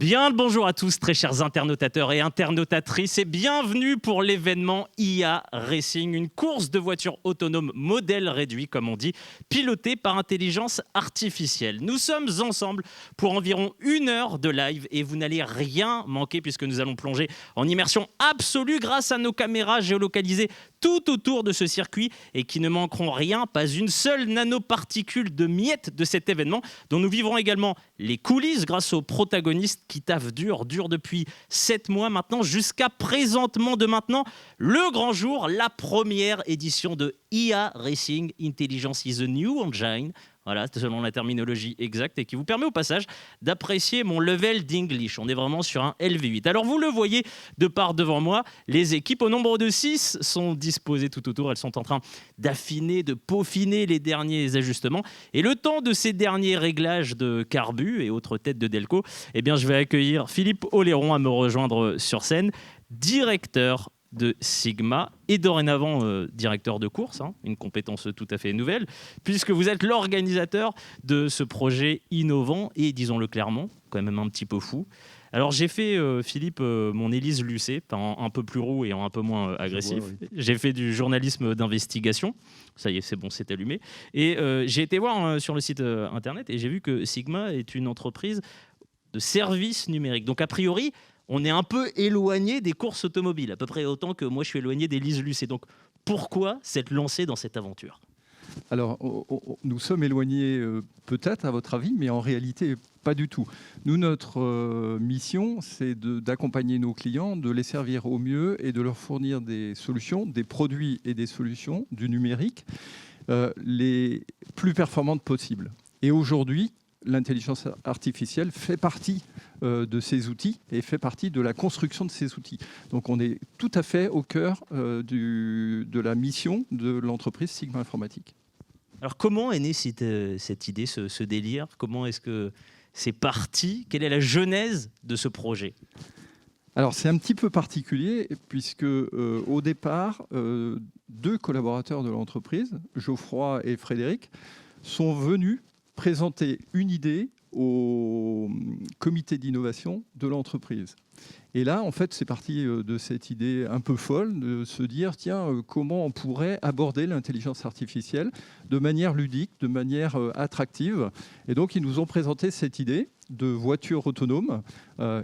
Bien le bonjour à tous, très chers internautateurs et internautatrices, et bienvenue pour l'événement IA Racing, une course de voitures autonomes modèle réduit, comme on dit, pilotée par intelligence artificielle. Nous sommes ensemble pour environ 1 heure de live et vous n'allez rien manquer puisque nous allons plonger en immersion absolue grâce à nos caméras géolocalisées tout autour de ce circuit et qui ne manqueront rien, pas une seule nanoparticule de miettes de cet événement dont nous vivrons également les coulisses grâce aux protagonistes qui taffent dur depuis 7 mois maintenant jusqu'à présentement de maintenant, le grand jour, la première édition de IA Racing, Intelligence is a New Engine. Voilà, selon la terminologie exacte et qui vous permet au passage d'apprécier mon level d'English. On est vraiment sur un LV8. Alors vous le voyez de part devant moi, les équipes au nombre de 6 sont disposées tout autour. Elles sont en train d'affiner, de peaufiner les derniers ajustements. Et le temps de ces derniers réglages de carbu et autres têtes de Delco, eh bien je vais accueillir Philippe Oléron à me rejoindre sur scène, directeur de Sigma et dorénavant directeur de course, une compétence tout à fait nouvelle, puisque vous êtes l'organisateur de ce projet innovant et, disons-le clairement, quand même un petit peu fou. Alors j'ai fait, Philippe, mon Élise Lucet, un peu plus roux et un peu moins agressif. Oui. J'ai fait du journalisme d'investigation, ça y est, c'est bon, c'est allumé. Et j'ai été voir sur le site internet et j'ai vu que Sigma est une entreprise de services numériques. Donc a priori, on est un peu éloigné des courses automobiles, à peu près autant que moi je suis éloigné des Lise Lucet. Donc pourquoi s'être lancé dans cette aventure ? Alors, nous sommes éloignés peut-être à votre avis, mais en réalité pas du tout. Nous, notre mission, c'est d'accompagner nos clients, de les servir au mieux et de leur fournir des solutions, des produits et des solutions du numérique les plus performantes possibles. Et aujourd'hui, l'intelligence artificielle fait partie de ces outils et fait partie de la construction de ces outils. Donc on est tout à fait au cœur de la mission de l'entreprise Sigma Informatique. Alors comment est née cette idée, ce délire ? Comment est-ce que c'est parti ? Quelle est la genèse de ce projet ? Alors c'est un petit peu particulier puisque au départ, 2 collaborateurs de l'entreprise, Geoffroy et Frédéric, sont venus présenter une idée au comité d'innovation de l'entreprise. Et là, en fait, c'est parti de cette idée un peu folle de se dire, tiens, comment on pourrait aborder l'intelligence artificielle de manière ludique, de manière attractive. Et donc, ils nous ont présenté cette idée de voiture autonome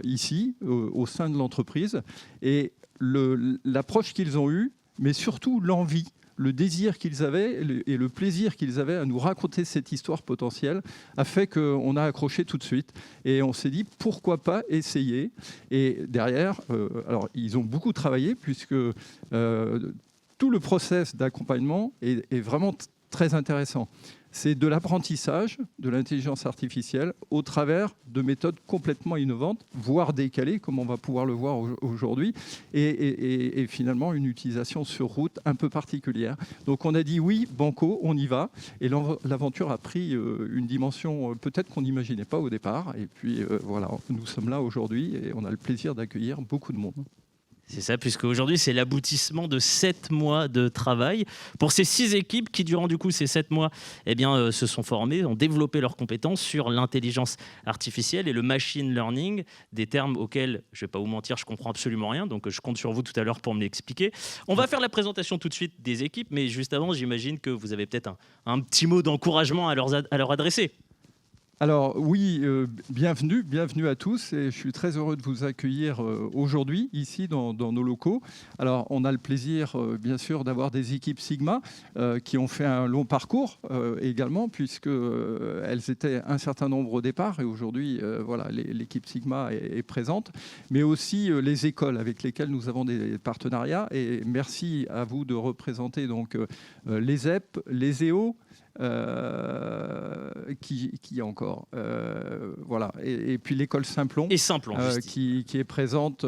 ici, au sein de l'entreprise. Et l'approche qu'ils ont eue, mais surtout l'envie, le désir qu'ils avaient et le plaisir qu'ils avaient à nous raconter cette histoire potentielle a fait qu'on a accroché tout de suite. Et on s'est dit, pourquoi pas essayer ? Et derrière, alors ils ont beaucoup travaillé puisque tout le process d'accompagnement est vraiment très intéressant. C'est de l'apprentissage de l'intelligence artificielle au travers de méthodes complètement innovantes, voire décalées, comme on va pouvoir le voir aujourd'hui, et finalement une utilisation sur route un peu particulière. Donc on a dit oui, banco, on y va, et l'aventure a pris une dimension peut-être qu'on n'imaginait pas au départ, et puis voilà, nous sommes là aujourd'hui et on a le plaisir d'accueillir beaucoup de monde. C'est ça, puisque aujourd'hui, c'est l'aboutissement de 7 mois de travail pour ces 6 équipes qui, durant du coup, ces 7 mois, eh bien, se sont formées, ont développé leurs compétences sur l'intelligence artificielle et le machine learning, des termes auxquels, je ne vais pas vous mentir, je ne comprends absolument rien, donc je compte sur vous tout à l'heure pour me l'expliquer. On va faire la présentation tout de suite des équipes, mais juste avant, j'imagine que vous avez peut-être un petit mot d'encouragement à leur adresser. Alors oui, bienvenue à tous et je suis très heureux de vous accueillir aujourd'hui ici dans nos locaux. Alors on a le plaisir bien sûr d'avoir des équipes Sigma qui ont fait un long parcours également puisqu'elles étaient un certain nombre au départ et aujourd'hui voilà, l'équipe Sigma est présente, mais aussi les écoles avec lesquelles nous avons des partenariats et merci à vous de représenter donc les EP, les EO, qui encore voilà et puis l'école Simplon, qui est présente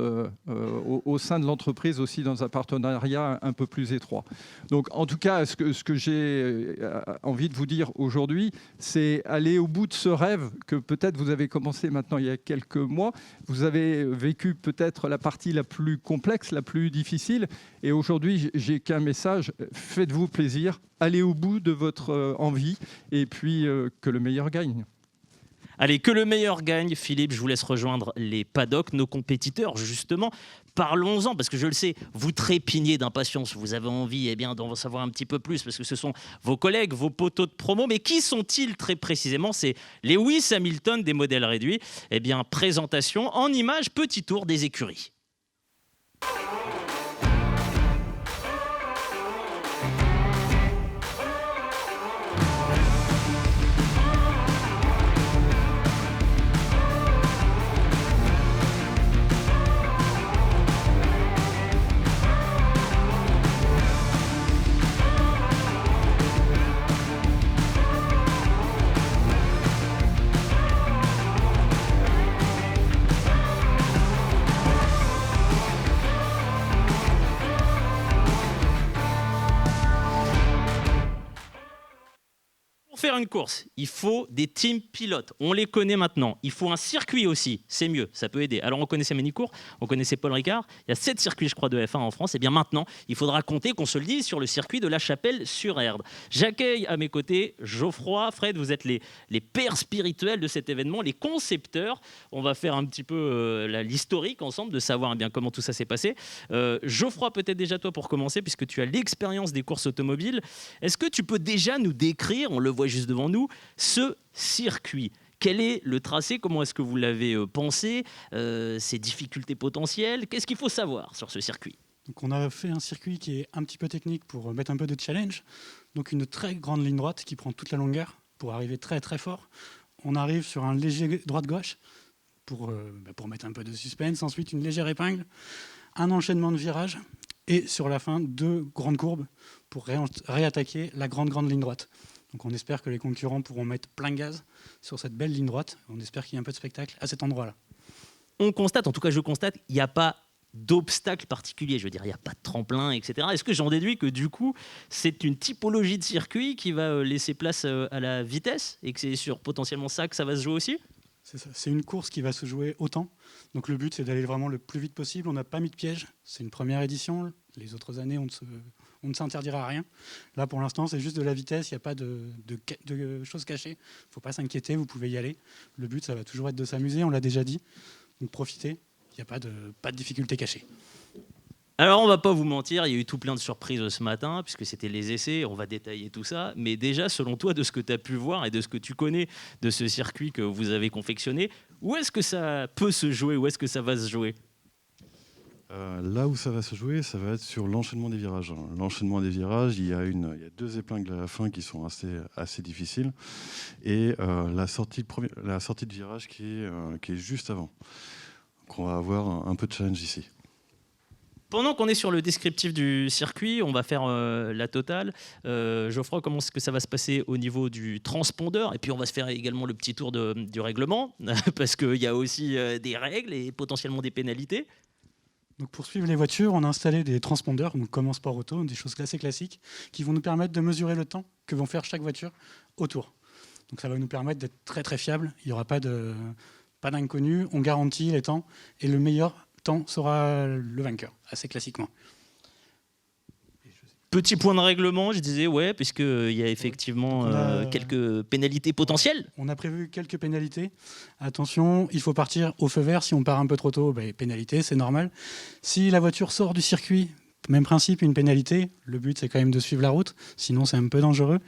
au sein de l'entreprise aussi dans un partenariat un peu plus étroit. Donc en tout cas ce que j'ai envie de vous dire aujourd'hui, c'est aller au bout de ce rêve que peut-être vous avez commencé maintenant il y a quelques mois. Vous avez vécu peut-être la partie la plus complexe, la plus difficile et aujourd'hui j'ai qu'un message, faites-vous plaisir, allez au bout de votre envie et puis que le meilleur gagne. Allez, que le meilleur gagne. Philippe, je vous laisse rejoindre les paddocks, nos compétiteurs, justement. Parlons-en, parce que je le sais, vous trépignez d'impatience, vous avez envie d'en savoir un petit peu plus, parce que ce sont vos collègues, vos poteaux de promo. Mais qui sont-ils très précisément? C'est Lewis Hamilton des modèles réduits. Présentation en images, petit tour des écuries. Faire une course, il faut des teams pilotes. On les connaît maintenant. Il faut un circuit aussi. C'est mieux, ça peut aider. Alors, on connaissait Ménicourt, on connaissait Paul Ricard. Il y a 7 circuits, je crois, de F1 en France. Et bien maintenant, il faudra compter qu'on se le dise sur le circuit de La Chapelle-sur-Erdre. J'accueille à mes côtés Geoffroy, Fred, vous êtes les pères spirituels de cet événement, les concepteurs. On va faire un petit peu l'historique ensemble, de savoir comment tout ça s'est passé. Geoffroy, peut-être déjà toi pour commencer, puisque tu as l'expérience des courses automobiles. Est-ce que tu peux déjà nous décrire, on le voit juste devant nous, ce circuit? Quel est le tracé? Comment est-ce que vous l'avez pensé? Ses difficultés potentielles? Qu'est-ce qu'il faut savoir sur ce circuit? Donc on a fait un circuit qui est un petit peu technique pour mettre un peu de challenge. Donc une très grande ligne droite qui prend toute la longueur pour arriver très très fort. On arrive sur un léger droite-gauche pour mettre un peu de suspense. Ensuite une légère épingle, un enchaînement de virages et sur la fin 2 grandes courbes pour réattaquer la grande ligne droite. Donc on espère que les concurrents pourront mettre plein gaz sur cette belle ligne droite. On espère qu'il y ait un peu de spectacle à cet endroit-là. On constate, en tout cas je constate, il n'y a pas d'obstacle particulier. Je veux dire, il n'y a pas de tremplin, etc. Est-ce que j'en déduis que du coup, c'est une typologie de circuit qui va laisser place à la vitesse et que c'est sur potentiellement ça que ça va se jouer aussi? C'est ça. C'est une course qui va se jouer au temps. Donc le but, c'est d'aller vraiment le plus vite possible. On n'a pas mis de piège. C'est une première édition. Les autres années, on ne s'interdira rien. Là, pour l'instant, c'est juste de la vitesse. Il n'y a pas de choses cachées. Il ne faut pas s'inquiéter. Vous pouvez y aller. Le but, ça va toujours être de s'amuser. On l'a déjà dit. Donc profitez. Il n'y a pas de difficulté cachée. Alors, on va pas vous mentir, il y a eu tout plein de surprises ce matin, puisque c'était les essais, on va détailler tout ça. Mais déjà, selon toi, de ce que tu as pu voir et de ce que tu connais de ce circuit que vous avez confectionné, où est-ce que ça peut se jouer? Où est-ce que ça va se jouer? Là où ça va se jouer, ça va être sur l'enchaînement des virages. L'enchaînement des virages, il y a 2 épingles à la fin qui sont assez difficiles. Et la sortie de virage qui est juste avant. Donc on va avoir un peu de challenge ici. Pendant qu'on est sur le descriptif du circuit, on va faire la totale. Geoffroy, comment est-ce que ça va se passer au niveau du transpondeur? Et puis on va se faire également le petit tour du règlement, parce qu'il y a aussi des règles et potentiellement des pénalités. Donc pour suivre les voitures, on a installé des transpondeurs, donc comme en sport auto, des choses assez classiques, qui vont nous permettre de mesurer le temps que vont faire chaque voiture au tour. Donc ça va nous permettre d'être très très fiable. Il n'y aura pas d'inconnu. On garantit les temps et le meilleur temps sera le vainqueur, assez classiquement. Petit point de règlement, je disais, ouais, puisqu'il y a effectivement quelques pénalités potentielles. On a prévu quelques pénalités. Attention, il faut partir au feu vert. Si on part un peu trop tôt, pénalité, c'est normal. Si la voiture sort du circuit, même principe, une pénalité. Le but, c'est quand même de suivre la route, sinon c'est un peu dangereux.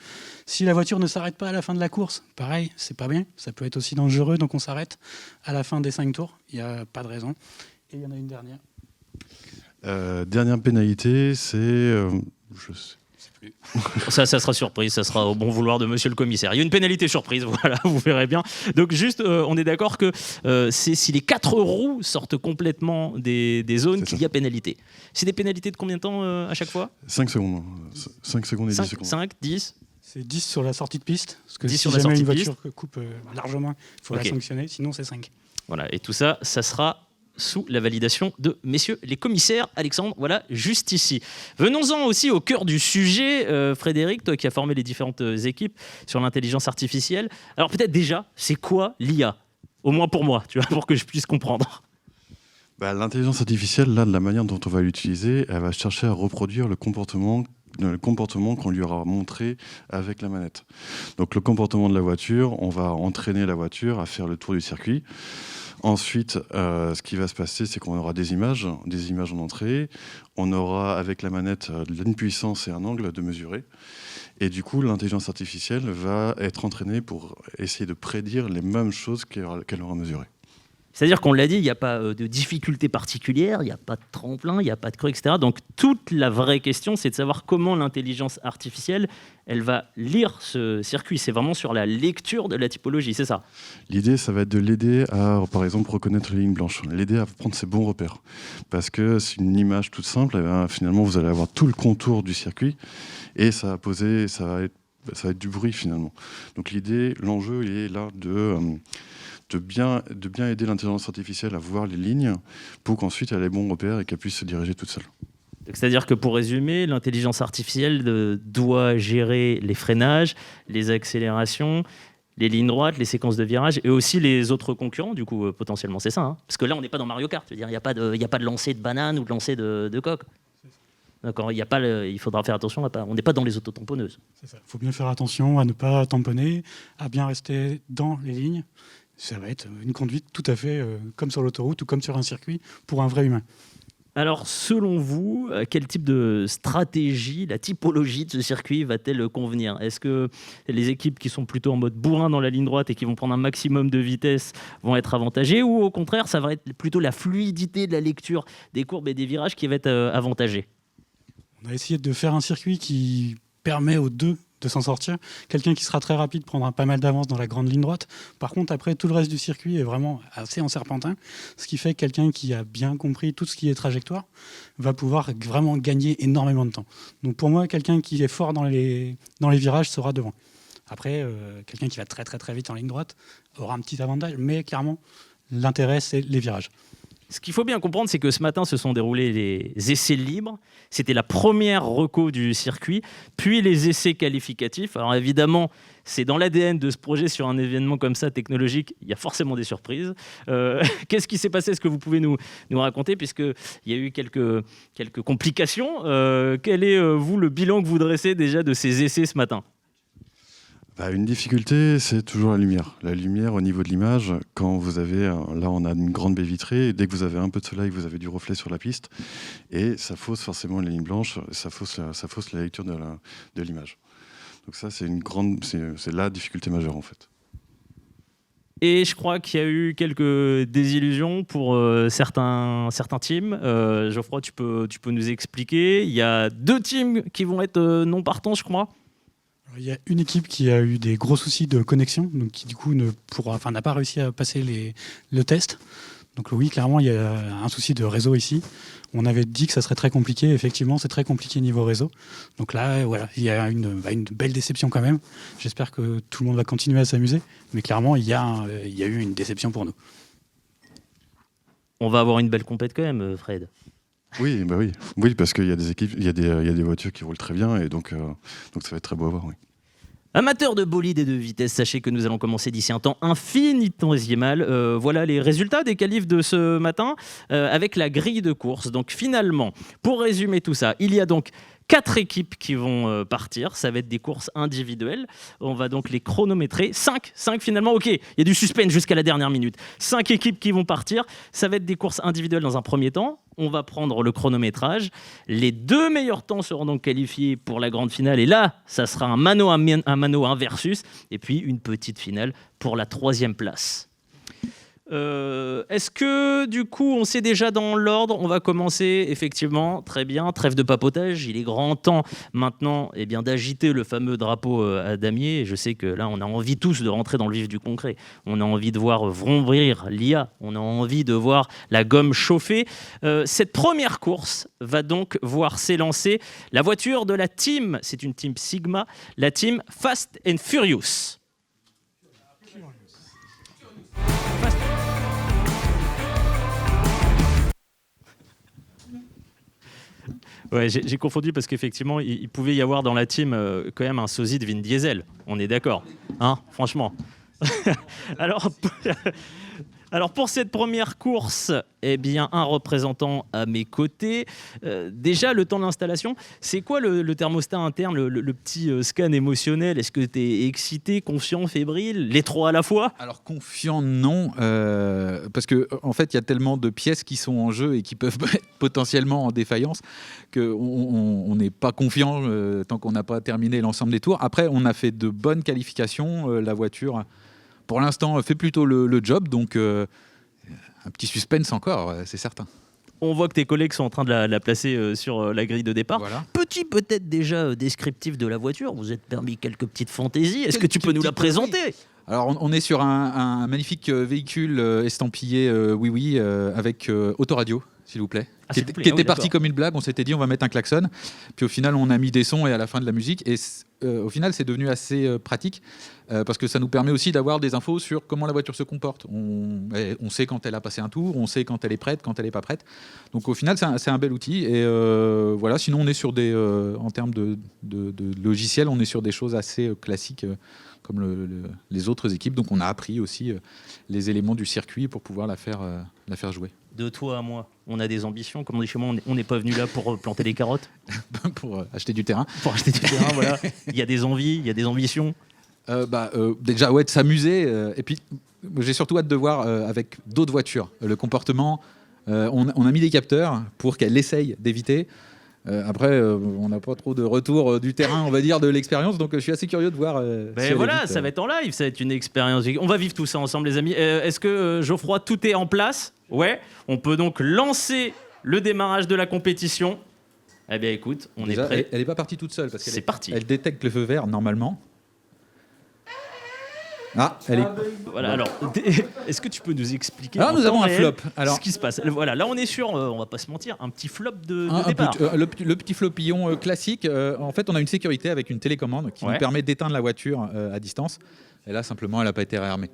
Si la voiture ne s'arrête pas à la fin de la course, pareil, c'est pas bien. Ça peut être aussi dangereux, donc on s'arrête à la fin des 5 tours. Il n'y a pas de raison. Et il y en a une dernière. Dernière pénalité, c'est... je sais plus. Ça sera surprise, ça sera au bon vouloir de monsieur le commissaire. Il y a une pénalité surprise, voilà, vous verrez bien. Donc juste, on est d'accord que c'est si les 4 roues sortent complètement des zones qu'il y a pénalité. C'est des pénalités de combien de temps à chaque fois? 5 secondes. 5 secondes et 10 secondes. 5, 10 C'est 10 sur la sortie de piste. Parce que 10 si sur la jamais sortie une de piste. voiture coupe largement, il faut la sanctionner, sinon c'est 5. Voilà, et tout ça, ça sera sous la validation de messieurs les commissaires. Alexandre, voilà, juste ici. Venons-en aussi au cœur du sujet. Frédéric, toi qui as formé les différentes équipes sur l'intelligence artificielle. Alors peut-être déjà, c'est quoi l'IA? Au moins pour moi, tu vois, pour que je puisse comprendre. L'intelligence artificielle, là, de la manière dont on va l'utiliser, elle va chercher à reproduire le comportement le comportement qu'on lui aura montré avec la manette. Donc le comportement de la voiture, on va entraîner la voiture à faire le tour du circuit. Ensuite, ce qui va se passer, c'est qu'on aura des images en entrée. On aura avec la manette une puissance et un angle de mesurer. Et du coup, l'intelligence artificielle va être entraînée pour essayer de prédire les mêmes choses qu'elle aura mesurées. C'est-à-dire qu'on l'a dit, il n'y a pas de difficulté particulière, il n'y a pas de tremplin, il n'y a pas de creux, etc. Donc toute la vraie question, c'est de savoir comment l'intelligence artificielle, elle va lire ce circuit. C'est vraiment sur la lecture de la typologie, c'est ça? L'idée, ça va être de l'aider à, par exemple, reconnaître les lignes blanches, l'aider à prendre ses bons repères. Parce que c'est une image toute simple, et bien, finalement, vous allez avoir tout le contour du circuit, et ça va être du bruit, finalement. Donc l'idée, l'enjeu, il est là de bien aider l'intelligence artificielle à voir les lignes pour qu'ensuite elle ait les bons repères et qu'elle puisse se diriger toute seule. C'est-à-dire que pour résumer, l'intelligence artificielle doit gérer les freinages, les accélérations, les lignes droites, les séquences de virage et aussi les autres concurrents, du coup, potentiellement. C'est ça, hein? Parce que là, on n'est pas dans Mario Kart. Il n'y a pas de lancer de banane ou de lancer de coque. D'accord, il faudra faire attention, on n'est pas dans les autotamponneuses. C'est ça. Il faut bien faire attention à ne pas tamponner, à bien rester dans les lignes. Ça va être une conduite tout à fait comme sur l'autoroute ou comme sur un circuit pour un vrai humain. Alors, selon vous, quel type de stratégie, la typologie de ce circuit va-t-elle convenir? Est-ce que les équipes qui sont plutôt en mode bourrin dans la ligne droite et qui vont prendre un maximum de vitesse vont être avantagées, ou au contraire, ça va être plutôt la fluidité de la lecture des courbes et des virages qui va être avantagée? On a essayé de faire un circuit qui permet aux deux de s'en sortir. Quelqu'un qui sera très rapide prendra pas mal d'avance dans la grande ligne droite. Par contre, après, tout le reste du circuit est vraiment assez en serpentin, ce qui fait que quelqu'un qui a bien compris tout ce qui est trajectoire va pouvoir vraiment gagner énormément de temps. Donc pour moi, quelqu'un qui est fort dans les virages sera devant. Après, quelqu'un qui va très très très vite en ligne droite aura un petit avantage, mais clairement, l'intérêt, c'est les virages. Ce qu'il faut bien comprendre, c'est que ce matin se sont déroulés les essais libres. C'était la première reco du circuit, puis les essais qualificatifs. Alors évidemment, c'est dans l'ADN de ce projet sur un événement comme ça, technologique. Il y a forcément des surprises. Qu'est-ce qui s'est passé? Est-ce que vous pouvez nous raconter, puisqu'il y a eu quelques complications? Quel est, vous, le bilan que vous dressez déjà de ces essais ce matin? Une difficulté, c'est toujours la lumière. La lumière au niveau de l'image, quand vous avez, là on a une grande baie vitrée, et dès que vous avez un peu de soleil, vous avez du reflet sur la piste, et ça fausse forcément les lignes blanches, ça fausse la lecture de l'image. Donc ça, c'est la difficulté majeure en fait. Et je crois qu'il y a eu quelques désillusions pour certains teams. Geoffroy, tu peux nous expliquer. Il y a 2 teams qui vont être non partants, je crois. Il y a une équipe qui a eu des gros soucis de connexion, donc qui du coup n'a pas réussi à passer le test. Donc oui, clairement, il y a un souci de réseau ici. On avait dit que ça serait très compliqué. Effectivement, c'est très compliqué niveau réseau. Donc là, voilà, il y a une belle déception quand même. J'espère que tout le monde va continuer à s'amuser. Mais clairement, il y a eu une déception pour nous. On va avoir une belle compète quand même, Fred. Oui, oui, parce qu'il y a des équipes, il y a des voitures qui roulent très bien, et donc ça va être très beau à voir. Oui. Amateurs de bolide et de vitesse, sachez que nous allons commencer d'ici un temps infinitésimal. Voilà les résultats des qualifs de ce matin avec la grille de course. Donc finalement, pour résumer tout ça, il y a donc 4 équipes qui vont partir. Ça va être des courses individuelles. On va donc les chronométrer. 5 finalement. Ok, il y a du suspense jusqu'à la dernière minute. 5 équipes qui vont partir. Ça va être des courses individuelles dans un premier temps. On va prendre le chronométrage. Les 2 meilleurs temps seront donc qualifiés pour la grande finale. Et là, ça sera un mano à mano, un versus. Et puis une petite finale pour la 3e place. Est-ce que du coup on sait déjà dans l'ordre? On va commencer effectivement, très bien, trêve de papotage, il est grand temps maintenant d'agiter le fameux drapeau à damier. Je sais que là on a envie tous de rentrer dans le vif du concret, on a envie de voir vrombrir l'IA, on a envie de voir la gomme chauffer. Cette première course va donc voir s'élancer la voiture de la team, c'est une team Sigma, la team Fast and Furious. Ouais, j'ai confondu parce qu'effectivement, il pouvait y avoir dans la team quand même un sosie de Vin Diesel. On est d'accord, hein, franchement. Alors, Alors pour cette première course, eh bien, un représentant à mes côtés. Déjà, le temps d'installation, c'est quoi le thermostat interne, le petit scan émotionnel? Est-ce que tu es excité, confiant, fébrile, les trois à la fois? Alors confiant, non, parce que en fait, il y a tellement de pièces qui sont en jeu et qui peuvent être potentiellement en défaillance qu'on n'est pas confiant tant qu'on n'a pas terminé l'ensemble des tours. Après, on a fait de bonnes qualifications. La voiture, pour l'instant, fait plutôt le job, donc un petit suspense encore, c'est certain. On voit que tes collègues sont en train de la placer sur la grille de départ. Voilà. Petit peut-être déjà descriptif de la voiture, vous êtes permis quelques petites fantaisies. Est-ce que tu peux nous la présenter? Alors, on est sur un magnifique véhicule estampillé oui, avec autoradio, s'il vous plaît, qui était parti comme une blague. On s'était dit, on va mettre un klaxon. Puis au final, on a mis des sons et à la fin de la musique. Et au final, c'est devenu assez pratique parce que ça nous permet aussi d'avoir des infos sur comment la voiture se comporte. On sait quand elle a passé un tour, on sait quand elle est prête, quand elle n'est pas prête. Donc au final, c'est un bel outil. Et voilà, sinon, on est sur en termes de logiciel, on est sur des choses assez classiques. Comme les autres équipes. Donc on a appris aussi les éléments du circuit pour pouvoir la faire jouer. De toi à moi, on a des ambitions. Comme on dit chez moi, on n'est pas venu là pour planter des carottes. Pour acheter du terrain. Pour acheter du terrain, voilà. Il y a des envies, il y a des ambitions. Déjà, ouais, de s'amuser. Et puis, j'ai surtout hâte de voir avec d'autres voitures le comportement. On a mis des capteurs pour qu'elle essaye d'éviter. Après, on n'a pas trop de retour du terrain, on va dire, de l'expérience, donc je suis assez curieux de voir. Si voilà, ça va être en live, ça va être une expérience. On va vivre tout ça ensemble, les amis. Est-ce que Geoffroy, tout est en place? Ouais. On peut donc lancer le démarrage de la compétition. Eh bien, écoute, on est prêt. Elle n'est pas partie toute seule parce c'est parti. Elle détecte le feu vert normalement. Ah, elle est... Voilà, alors, est-ce que tu peux nous expliquer alors, nous avons un flop. Alors, ce qui se passe? Voilà, là, on est sur, on va pas se mentir, un petit flop de départ. Le petit flopillon classique. En fait, on a une sécurité avec une télécommande qui nous permet d'éteindre la voiture à distance. Et là, simplement, elle n'a pas été réarmée.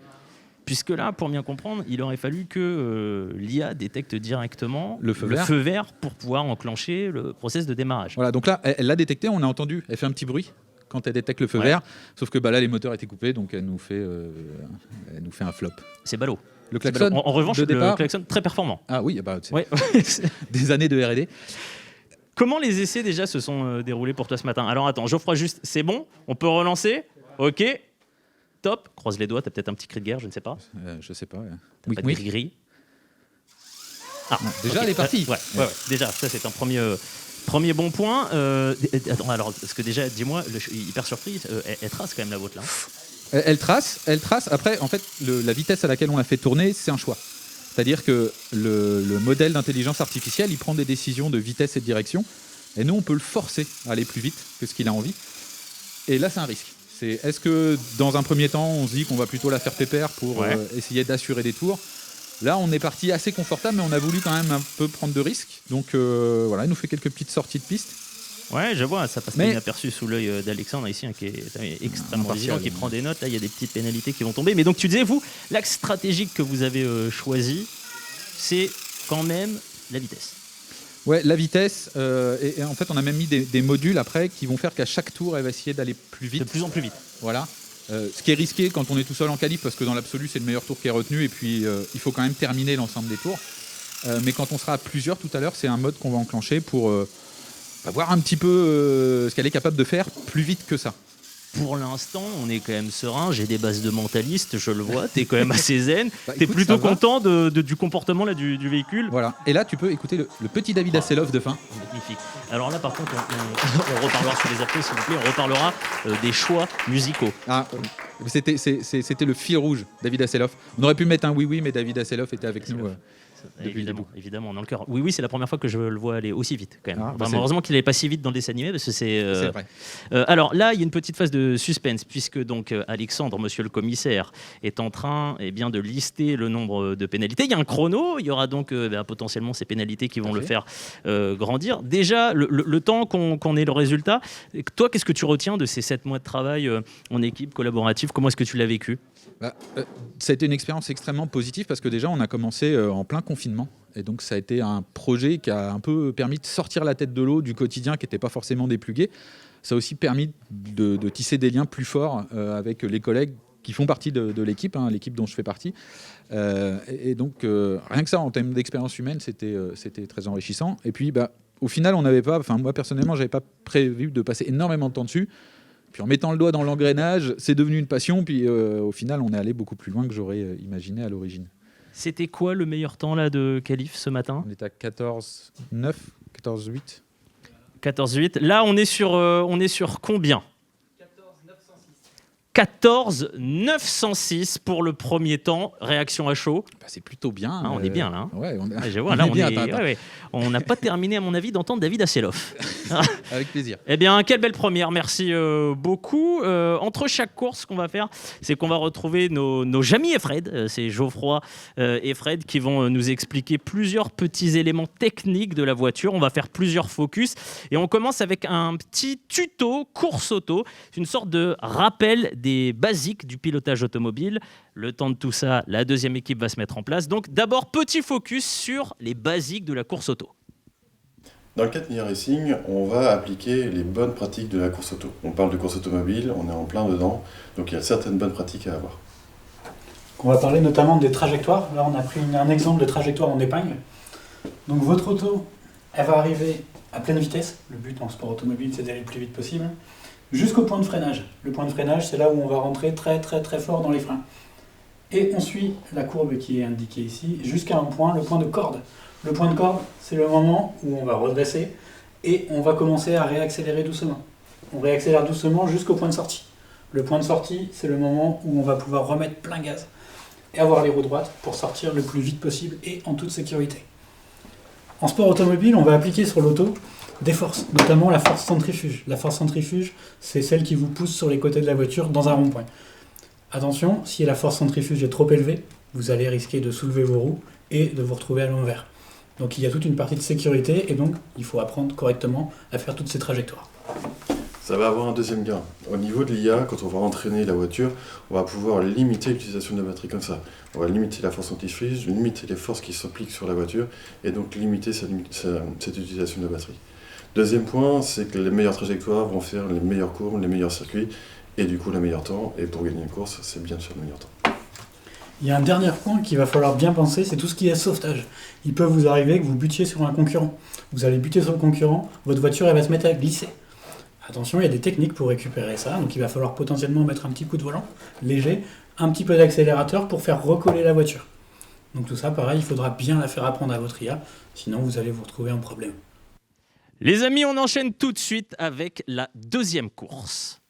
Puisque là, pour bien comprendre, il aurait fallu que l'IA détecte directement le feu vert pour pouvoir enclencher le process de démarrage. Voilà, donc là, elle l'a détecté, on a entendu, elle fait un petit bruit quand elle détecte le feu vert, sauf que là les moteurs étaient coupés, donc elle nous fait un flop. C'est ballot. Le klaxon, en revanche, le klaxon très performant. Ah oui, des années de R&D. Comment les essais déjà se sont déroulés pour toi ce matin? Alors attends, Geoffroy, juste, c'est bon? On peut relancer? Ok, top. Croise les doigts, t'as peut-être un petit cri de guerre, je ne sais pas. Je sais pas. T'as pas de gris-gris? Ah, déjà, elle est partie. Ouais. Déjà, ça c'est un premier bon point. Attends, alors, parce que déjà, dis-moi, hyper surprise, elle trace quand même la vôtre là. Elle trace. Après, en fait, la vitesse à laquelle on l'a fait tourner, c'est un choix. C'est-à-dire que le modèle d'intelligence artificielle, il prend des décisions de vitesse et de direction. Et nous, on peut le forcer à aller plus vite que ce qu'il a envie. Et là, c'est un risque. Est-ce que, dans un premier temps, on se dit qu'on va plutôt la faire pépère pour essayer d'assurer des tours? Là, on est parti assez confortable, mais on a voulu quand même un peu prendre de risques. Donc voilà, il nous fait quelques petites sorties de piste. Ouais, je vois, ça passe pas inaperçu sous l'œil d'Alexandre ici, qui est extrêmement vigilant, qui prend des notes. Là, il y a des petites pénalités qui vont tomber. Mais donc, tu disais, vous, l'axe stratégique que vous avez choisi, c'est quand même la vitesse. Ouais, la vitesse. Et en fait, on a même mis des modules après qui vont faire qu'à chaque tour, elle va essayer d'aller plus vite. De plus en plus vite. Voilà. Ce qui est risqué quand on est tout seul en qualif, parce que dans l'absolu, c'est le meilleur tour qui est retenu. Et puis, il faut quand même terminer l'ensemble des tours. Mais quand on sera à plusieurs tout à l'heure, c'est un mode qu'on va enclencher pour voir un petit peu ce qu'elle est capable de faire plus vite que ça. Pour l'instant, on est quand même serein. J'ai des bases de mentaliste, je le vois. T'es quand même assez zen. T'es plutôt content du comportement là, du véhicule. Voilà. Et là, tu peux écouter le petit David Hasselhoff de fin. Magnifique. Alors là, par contre, on reparlera sur les appels, s'il vous plaît. On reparlera des choix musicaux. Ah, c'était le fil rouge, David Hasselhoff. On aurait pu mettre un oui, mais David Hasselhoff était avec nous. Évidemment, dans le cœur. Oui, c'est la première fois que je le vois aller aussi vite, quand même. Heureusement qu'il n'allait pas si vite dans le dessin animé, parce que c'est vrai. Alors là, il y a une petite phase de suspense, puisque donc Alexandre, monsieur le commissaire, est en train de lister le nombre de pénalités. Il y a un chrono, il y aura donc potentiellement ces pénalités qui vont le faire grandir. Déjà, le temps qu'on ait le résultat, toi, qu'est-ce que tu retiens de ces 7 mois de travail en équipe collaborative? Comment est-ce que tu l'as vécu? Ça a été une expérience extrêmement positive parce que déjà on a commencé en plein confinement et donc ça a été un projet qui a un peu permis de sortir la tête de l'eau du quotidien qui n'était pas forcément déplugué. Ça a aussi permis de tisser des liens plus forts avec les collègues qui font partie de l'équipe, l'équipe dont je fais partie. Et donc, rien que ça, en termes d'expérience humaine, c'était très enrichissant. Et puis, au final, moi personnellement, j'avais pas prévu de passer énormément de temps dessus. Puis en mettant le doigt dans l'engrenage, c'est devenu une passion. Puis au final, on est allé beaucoup plus loin que j'aurais imaginé à l'origine. C'était quoi le meilleur temps là de qualif ce matin? On est à 14,9, 14,8. 14,8. Là, on est sur combien? 14,906 pour le premier temps. Réaction à chaud. C'est plutôt bien. On est bien là. Ouais, On n'a pas terminé, à mon avis, d'entendre David Hasselhoff. Avec plaisir. Eh bien, quelle belle première. Merci beaucoup. Entre chaque course, ce qu'on va faire, c'est qu'on va retrouver nos Jamy et Fred. C'est Geoffroy et Fred qui vont nous expliquer plusieurs petits éléments techniques de la voiture. On va faire plusieurs focus. Et on commence avec un petit tuto course auto. C'est une sorte de rappel des basiques du pilotage automobile. Le temps de tout ça, la deuxième équipe va se mettre en place. Donc d'abord, petit focus sur les basiques de la course auto. Dans le cadre d'IA Racing, on va appliquer les bonnes pratiques de la course auto. On parle de course automobile, on est en plein dedans, donc il y a certaines bonnes pratiques à avoir. On va parler notamment des trajectoires. Là, on a pris un exemple de trajectoire en épingle. Donc votre auto, elle va arriver à pleine vitesse. Le but en sport automobile, c'est d'aller le plus vite possible. Jusqu'au point de freinage. Le point de freinage, c'est là où on va rentrer très très très fort dans les freins. Et on suit la courbe qui est indiquée ici jusqu'à un point, le point de corde. Le point de corde, c'est le moment où on va redresser et on va commencer à réaccélérer doucement. On réaccélère doucement jusqu'au point de sortie. Le point de sortie, c'est le moment où on va pouvoir remettre plein gaz et avoir les roues droites pour sortir le plus vite possible et en toute sécurité. En sport automobile, on va appliquer sur l'auto des forces, notamment la force centrifuge. La force centrifuge, c'est celle qui vous pousse sur les côtés de la voiture dans un rond-point. Attention, si la force centrifuge est trop élevée, vous allez risquer de soulever vos roues et de vous retrouver à l'envers. Donc il y a toute une partie de sécurité et donc il faut apprendre correctement à faire toutes ces trajectoires. Ça va avoir un deuxième gain. Au niveau de l'IA, quand on va entraîner la voiture, on va pouvoir limiter l'utilisation de la batterie comme ça. On va limiter la force centrifuge, limiter les forces qui s'appliquent sur la voiture et donc limiter cette utilisation de la batterie. Deuxième point, c'est que les meilleures trajectoires vont faire les meilleures courbes, les meilleurs circuits et du coup le meilleur temps. Et pour gagner une course, c'est bien de faire le meilleur temps. Il y a un dernier point qu'il va falloir bien penser, c'est tout ce qui est sauvetage. Il peut vous arriver que vous butiez sur un concurrent. Vous allez buter sur le concurrent, votre voiture elle va se mettre à glisser. Attention, il y a des techniques pour récupérer ça, donc il va falloir potentiellement mettre un petit coup de volant léger, un petit peu d'accélérateur pour faire recoller la voiture. Donc tout ça, pareil, il faudra bien la faire apprendre à votre IA, sinon vous allez vous retrouver un problème. Les amis, on enchaîne tout de suite avec la deuxième course.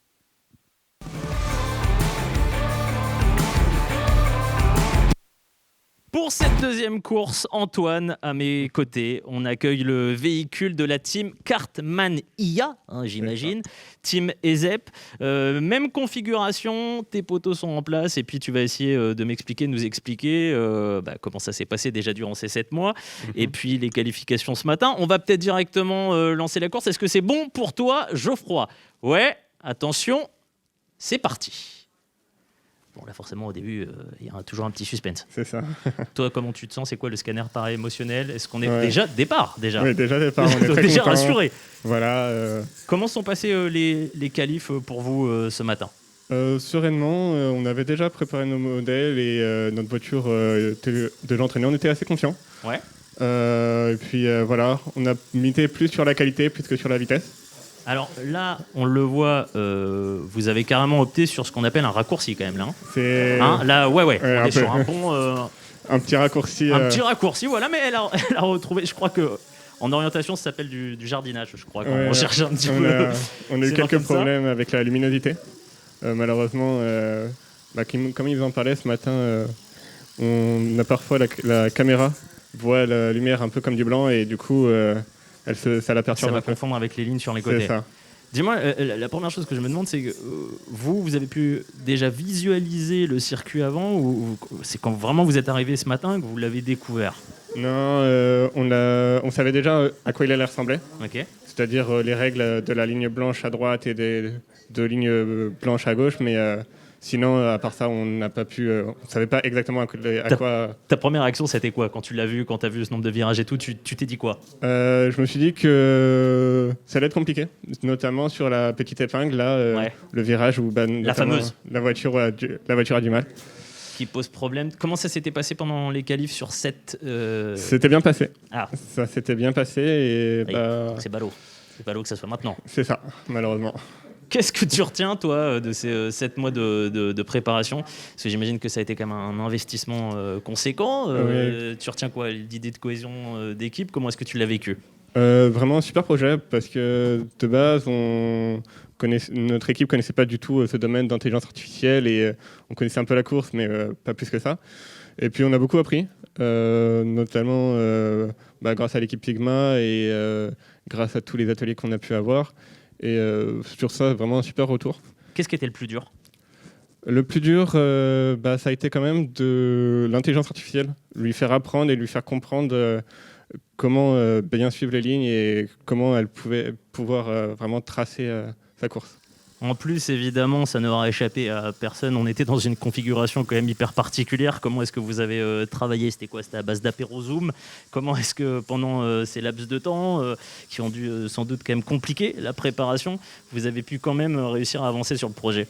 Pour cette deuxième course, Antoine, à mes côtés, on accueille le véhicule de la team Cartman IA, j'imagine, team EZEP. Même configuration, tes poteaux sont en place et puis tu vas essayer de nous expliquer comment ça s'est passé déjà durant ces 7 mois et puis les qualifications ce matin. On va peut-être directement lancer la course. Est-ce que c'est bon pour toi, Geoffroy? Ouais, attention, c'est parti. Bon, là, forcément, au début, il y a toujours un petit suspense. C'est ça. Toi, comment tu te sens? C'est quoi le scanner pareil émotionnel? Est-ce qu'on est déjà départ déjà? Oui, déjà départ. On est très déjà content. rassuré. Voilà. Comment sont passés les qualifs pour vous ce matin? Sereinement, on avait déjà préparé nos modèles et notre voiture de l'entraîneur, on était assez confiants. Ouais. Et puis voilà, on a misé plus sur la qualité plus que sur la vitesse. Alors là, on le voit, vous avez carrément opté sur ce qu'on appelle un raccourci quand même là. C'est là, ouais, on est peu. sur un bon. Un petit raccourci. Un petit raccourci, voilà, mais elle a retrouvé. Je crois que en orientation, ça s'appelle du jardinage. Je crois quand on cherche un petit peu. On a eu quelques problèmes avec la luminosité. Malheureusement, comme ils en parlaient ce matin, on a parfois la caméra voit la lumière un peu comme du blanc et du coup. Ça la perturbe. Ça va confondre avec les lignes sur les côtés. C'est ça. Dis-moi, la première chose que je me demande, c'est que vous avez pu déjà visualiser le circuit avant ou c'est quand vraiment vous êtes arrivé ce matin que vous l'avez découvert? Non, on savait déjà à quoi il allait ressembler. Ok. C'est-à-dire les règles de la ligne blanche à droite et de lignes blanches à gauche, mais Sinon, à part ça, on n'a pas pu. On ne savait pas exactement à quoi. Ta première réaction, c'était quoi quand tu l'as vu, quand tu as vu ce nombre de virages et tout? Tu t'es dit quoi? Je me suis dit que ça allait être compliqué, notamment sur la petite épingle, là, le virage où la fameuse. La voiture a du mal. Qui pose problème. Comment ça s'était passé pendant les qualifs sur cette... C'était bien passé. Ah. Ça s'était bien passé. Et oui, c'est ballot. C'est ballot que ça soit maintenant. C'est ça, malheureusement. Qu'est-ce que tu retiens, toi, de ces 7 mois de préparation? Parce que j'imagine que ça a été quand même un investissement conséquent. Oui. Tu retiens quoi? L'idée de cohésion d'équipe, comment est-ce que tu l'as vécu? Vraiment un super projet, parce que de base, notre équipe ne connaissait pas du tout ce domaine d'intelligence artificielle, et on connaissait un peu la course, mais pas plus que ça. Et puis on a beaucoup appris, notamment grâce à l'équipe Pigma et grâce à tous les ateliers qu'on a pu avoir. Et sur ça, vraiment un super retour. Qu'est-ce qui était le plus dur? Le plus dur, ça a été quand même de l'intelligence artificielle. Lui faire apprendre et lui faire comprendre comment bien suivre les lignes et comment elle pouvait pouvoir vraiment tracer sa course. En plus, évidemment, ça n'aura échappé à personne. On était dans une configuration quand même hyper particulière. Comment est-ce que vous avez travaillé? C'était quoi? C'était à base d'apéro Zoom. Comment est-ce que pendant ces laps de temps, qui ont dû sans doute quand même compliquer la préparation, vous avez pu quand même réussir à avancer sur le projet?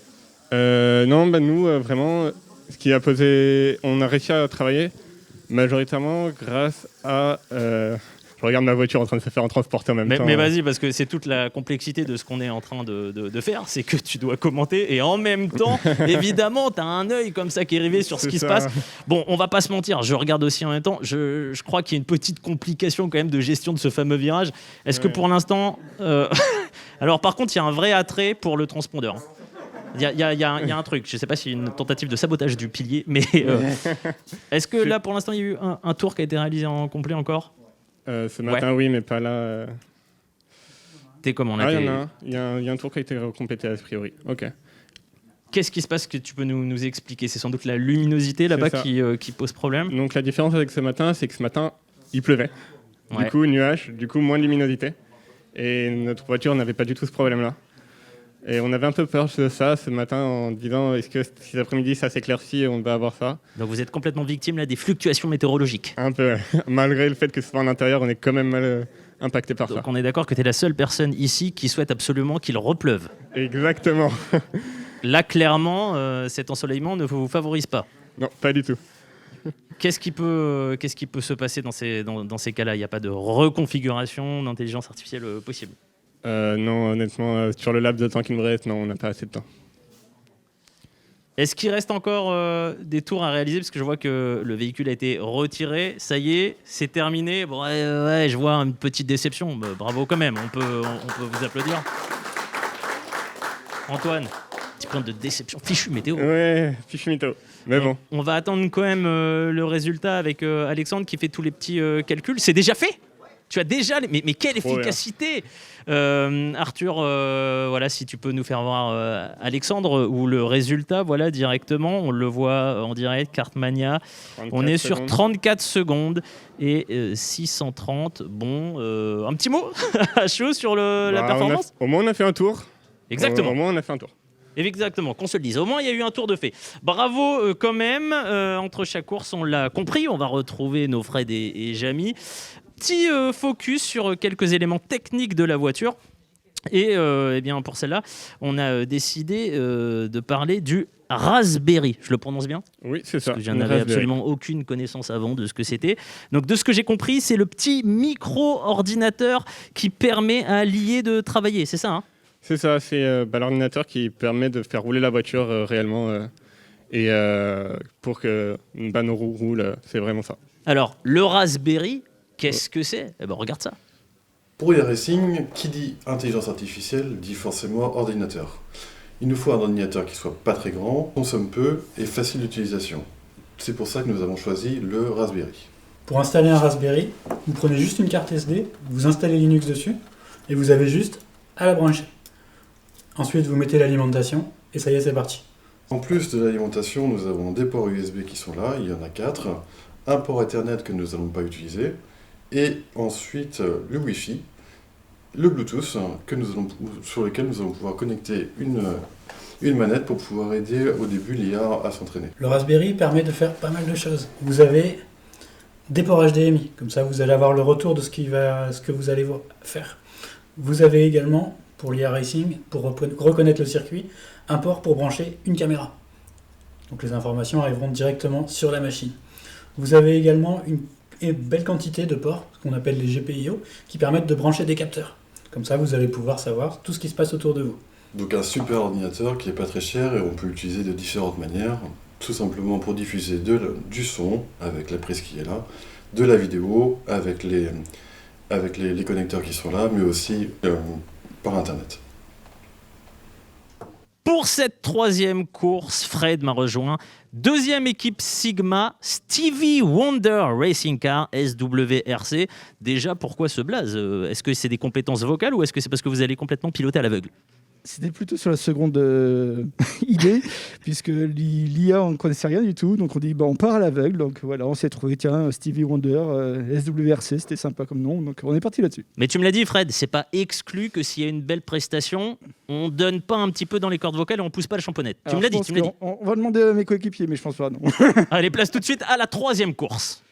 Non, nous, vraiment, ce qui a posé... On a réussi à travailler majoritairement grâce à... Je regarde ma voiture en train de se faire transporter en même temps. Mais vas-y, parce que c'est toute la complexité de ce qu'on est en train de faire, c'est que tu dois commenter et en même temps, évidemment, tu as un œil comme ça qui est rivé sur ce qui se passe. Bon, on va pas se mentir, je regarde aussi en même temps. Je crois qu'il y a une petite complication quand même de gestion de ce fameux virage. Est-ce que pour l'instant... Alors par contre, il y a un vrai attrait pour le transpondeur. Il y a un truc, je ne sais pas s'il y a une tentative de sabotage du pilier, mais est-ce que là, pour l'instant, il y a eu un tour qui a été réalisé en complet encore? Ce matin, oui, mais pas là. T'es comment là? Il y a un tour qui a été complété a priori. Ok. Qu'est-ce qui se passe que tu peux nous expliquer? C'est sans doute la luminosité là-bas qui pose problème. Donc la différence avec ce matin, c'est que ce matin, il pleuvait. Du coup, nuage, du coup, moins de luminosité. Et notre voiture n'avait pas du tout ce problème-là. Et on avait un peu peur de ça ce matin en disant est-ce que cet après-midi ça s'éclaircit et on va avoir ça. Donc vous êtes complètement victime là, des fluctuations météorologiques. Un peu, malgré le fait que ce soit en intérieur, on est quand même mal impacté par ça. Donc on est d'accord que tu es la seule personne ici qui souhaite absolument qu'il repleuve. Exactement. Là clairement, cet ensoleillement ne vous favorise pas. Non, pas du tout. Qu'est-ce qui peut se passer dans ces cas-là? Il n'y a pas de reconfiguration d'intelligence artificielle possible? Non, honnêtement, sur le laps de temps qu'il me reste, non, on n'a pas assez de temps. Est-ce qu'il reste encore des tours à réaliser? Parce que je vois que le véhicule a été retiré. Ça y est, c'est terminé. Bon, je vois une petite déception. Bah, bravo quand même, on peut vous applaudir. Antoine, petit point de déception. Fichu météo. Ouais, fichu météo. Mais bon. On va attendre quand même le résultat avec Alexandre qui fait tous les petits calculs. C'est déjà fait? Tu as déjà... Mais quelle efficacité! Arthur, voilà, si tu peux nous faire voir Alexandre ou le résultat, voilà, directement. On le voit en direct, Kartmania. On est sur 34 secondes et 630. Bon, un petit mot à chaud sur la performance? Au moins, on a fait un tour. Exactement. Au moins, on a fait un tour. Exactement, qu'on se le dise. Au moins, il y a eu un tour de fait. Bravo quand même. Entre chaque course, on l'a compris. On va retrouver nos Fred et Jamy. Petit focus sur quelques éléments techniques de la voiture. Et bien pour celle-là, on a décidé de parler du Raspberry. Je le prononce bien? Oui, c'est ça. Parce que je n'avais absolument aucune connaissance avant de ce que c'était. Donc de ce que j'ai compris, c'est le petit micro-ordinateur qui permet à l'IA de travailler. C'est ça, hein? C'est ça, c'est l'ordinateur qui permet de faire rouler la voiture réellement et pour que nos roues roulent, c'est vraiment ça. Alors, le Raspberry, qu'est-ce que c'est? Eh ben, regarde ça. Pour IA Racing, qui dit intelligence artificielle dit forcément ordinateur. Il nous faut un ordinateur qui soit pas très grand, consomme peu et facile d'utilisation. C'est pour ça que nous avons choisi le Raspberry. Pour installer un Raspberry, vous prenez juste une carte SD, vous installez Linux dessus et vous avez juste à la brancher. Ensuite, vous mettez l'alimentation et ça y est, c'est parti. En plus de l'alimentation, nous avons des ports USB qui sont là, il y en a 4, un port Ethernet que nous n'allons pas utiliser, et ensuite le Wi-Fi, le Bluetooth sur lequel nous allons pouvoir connecter une une manette pour pouvoir aider au début l'IA à s'entraîner. Le Raspberry permet de faire pas mal de choses. Vous avez des ports HDMI, comme ça vous allez avoir le retour de ce que vous allez faire. Vous avez également, pour l'IA Racing, pour reconnaître le circuit, un port pour brancher une caméra. Donc les informations arriveront directement sur la machine. Vous avez également une belle quantité de ports, ce qu'on appelle les GPIO, qui permettent de brancher des capteurs. Comme ça, vous allez pouvoir savoir tout ce qui se passe autour de vous. Donc un super ordinateur qui n'est pas très cher et on peut l'utiliser de différentes manières, tout simplement pour diffuser du son avec la prise qui est là, de la vidéo avec les connecteurs qui sont là, mais aussi par Internet. Pour cette 3e course, Fred m'a rejoint. 2e équipe Sigma, Stevie Wonder Racing Car, SWRC. Déjà, pourquoi ce blaze ? Est-ce que c'est des compétences vocales ou est-ce que c'est parce que vous allez complètement piloter à l'aveugle ? C'était plutôt sur la seconde idée, puisque l'IA, on ne connaissait rien du tout. Donc on dit, on part à l'aveugle. Donc voilà, on s'est trouvé, tiens, Stevie Wonder, SWRC, c'était sympa comme nom. Donc on est parti là-dessus. Mais tu me l'as dit, Fred, c'est pas exclu que s'il y a une belle prestation, on donne pas un petit peu dans les cordes vocales et on pousse pas la champonnette. Tu me l'as dit. On va demander à mes coéquipiers, mais je pense pas, non. Allez, place tout de suite à la 3e course.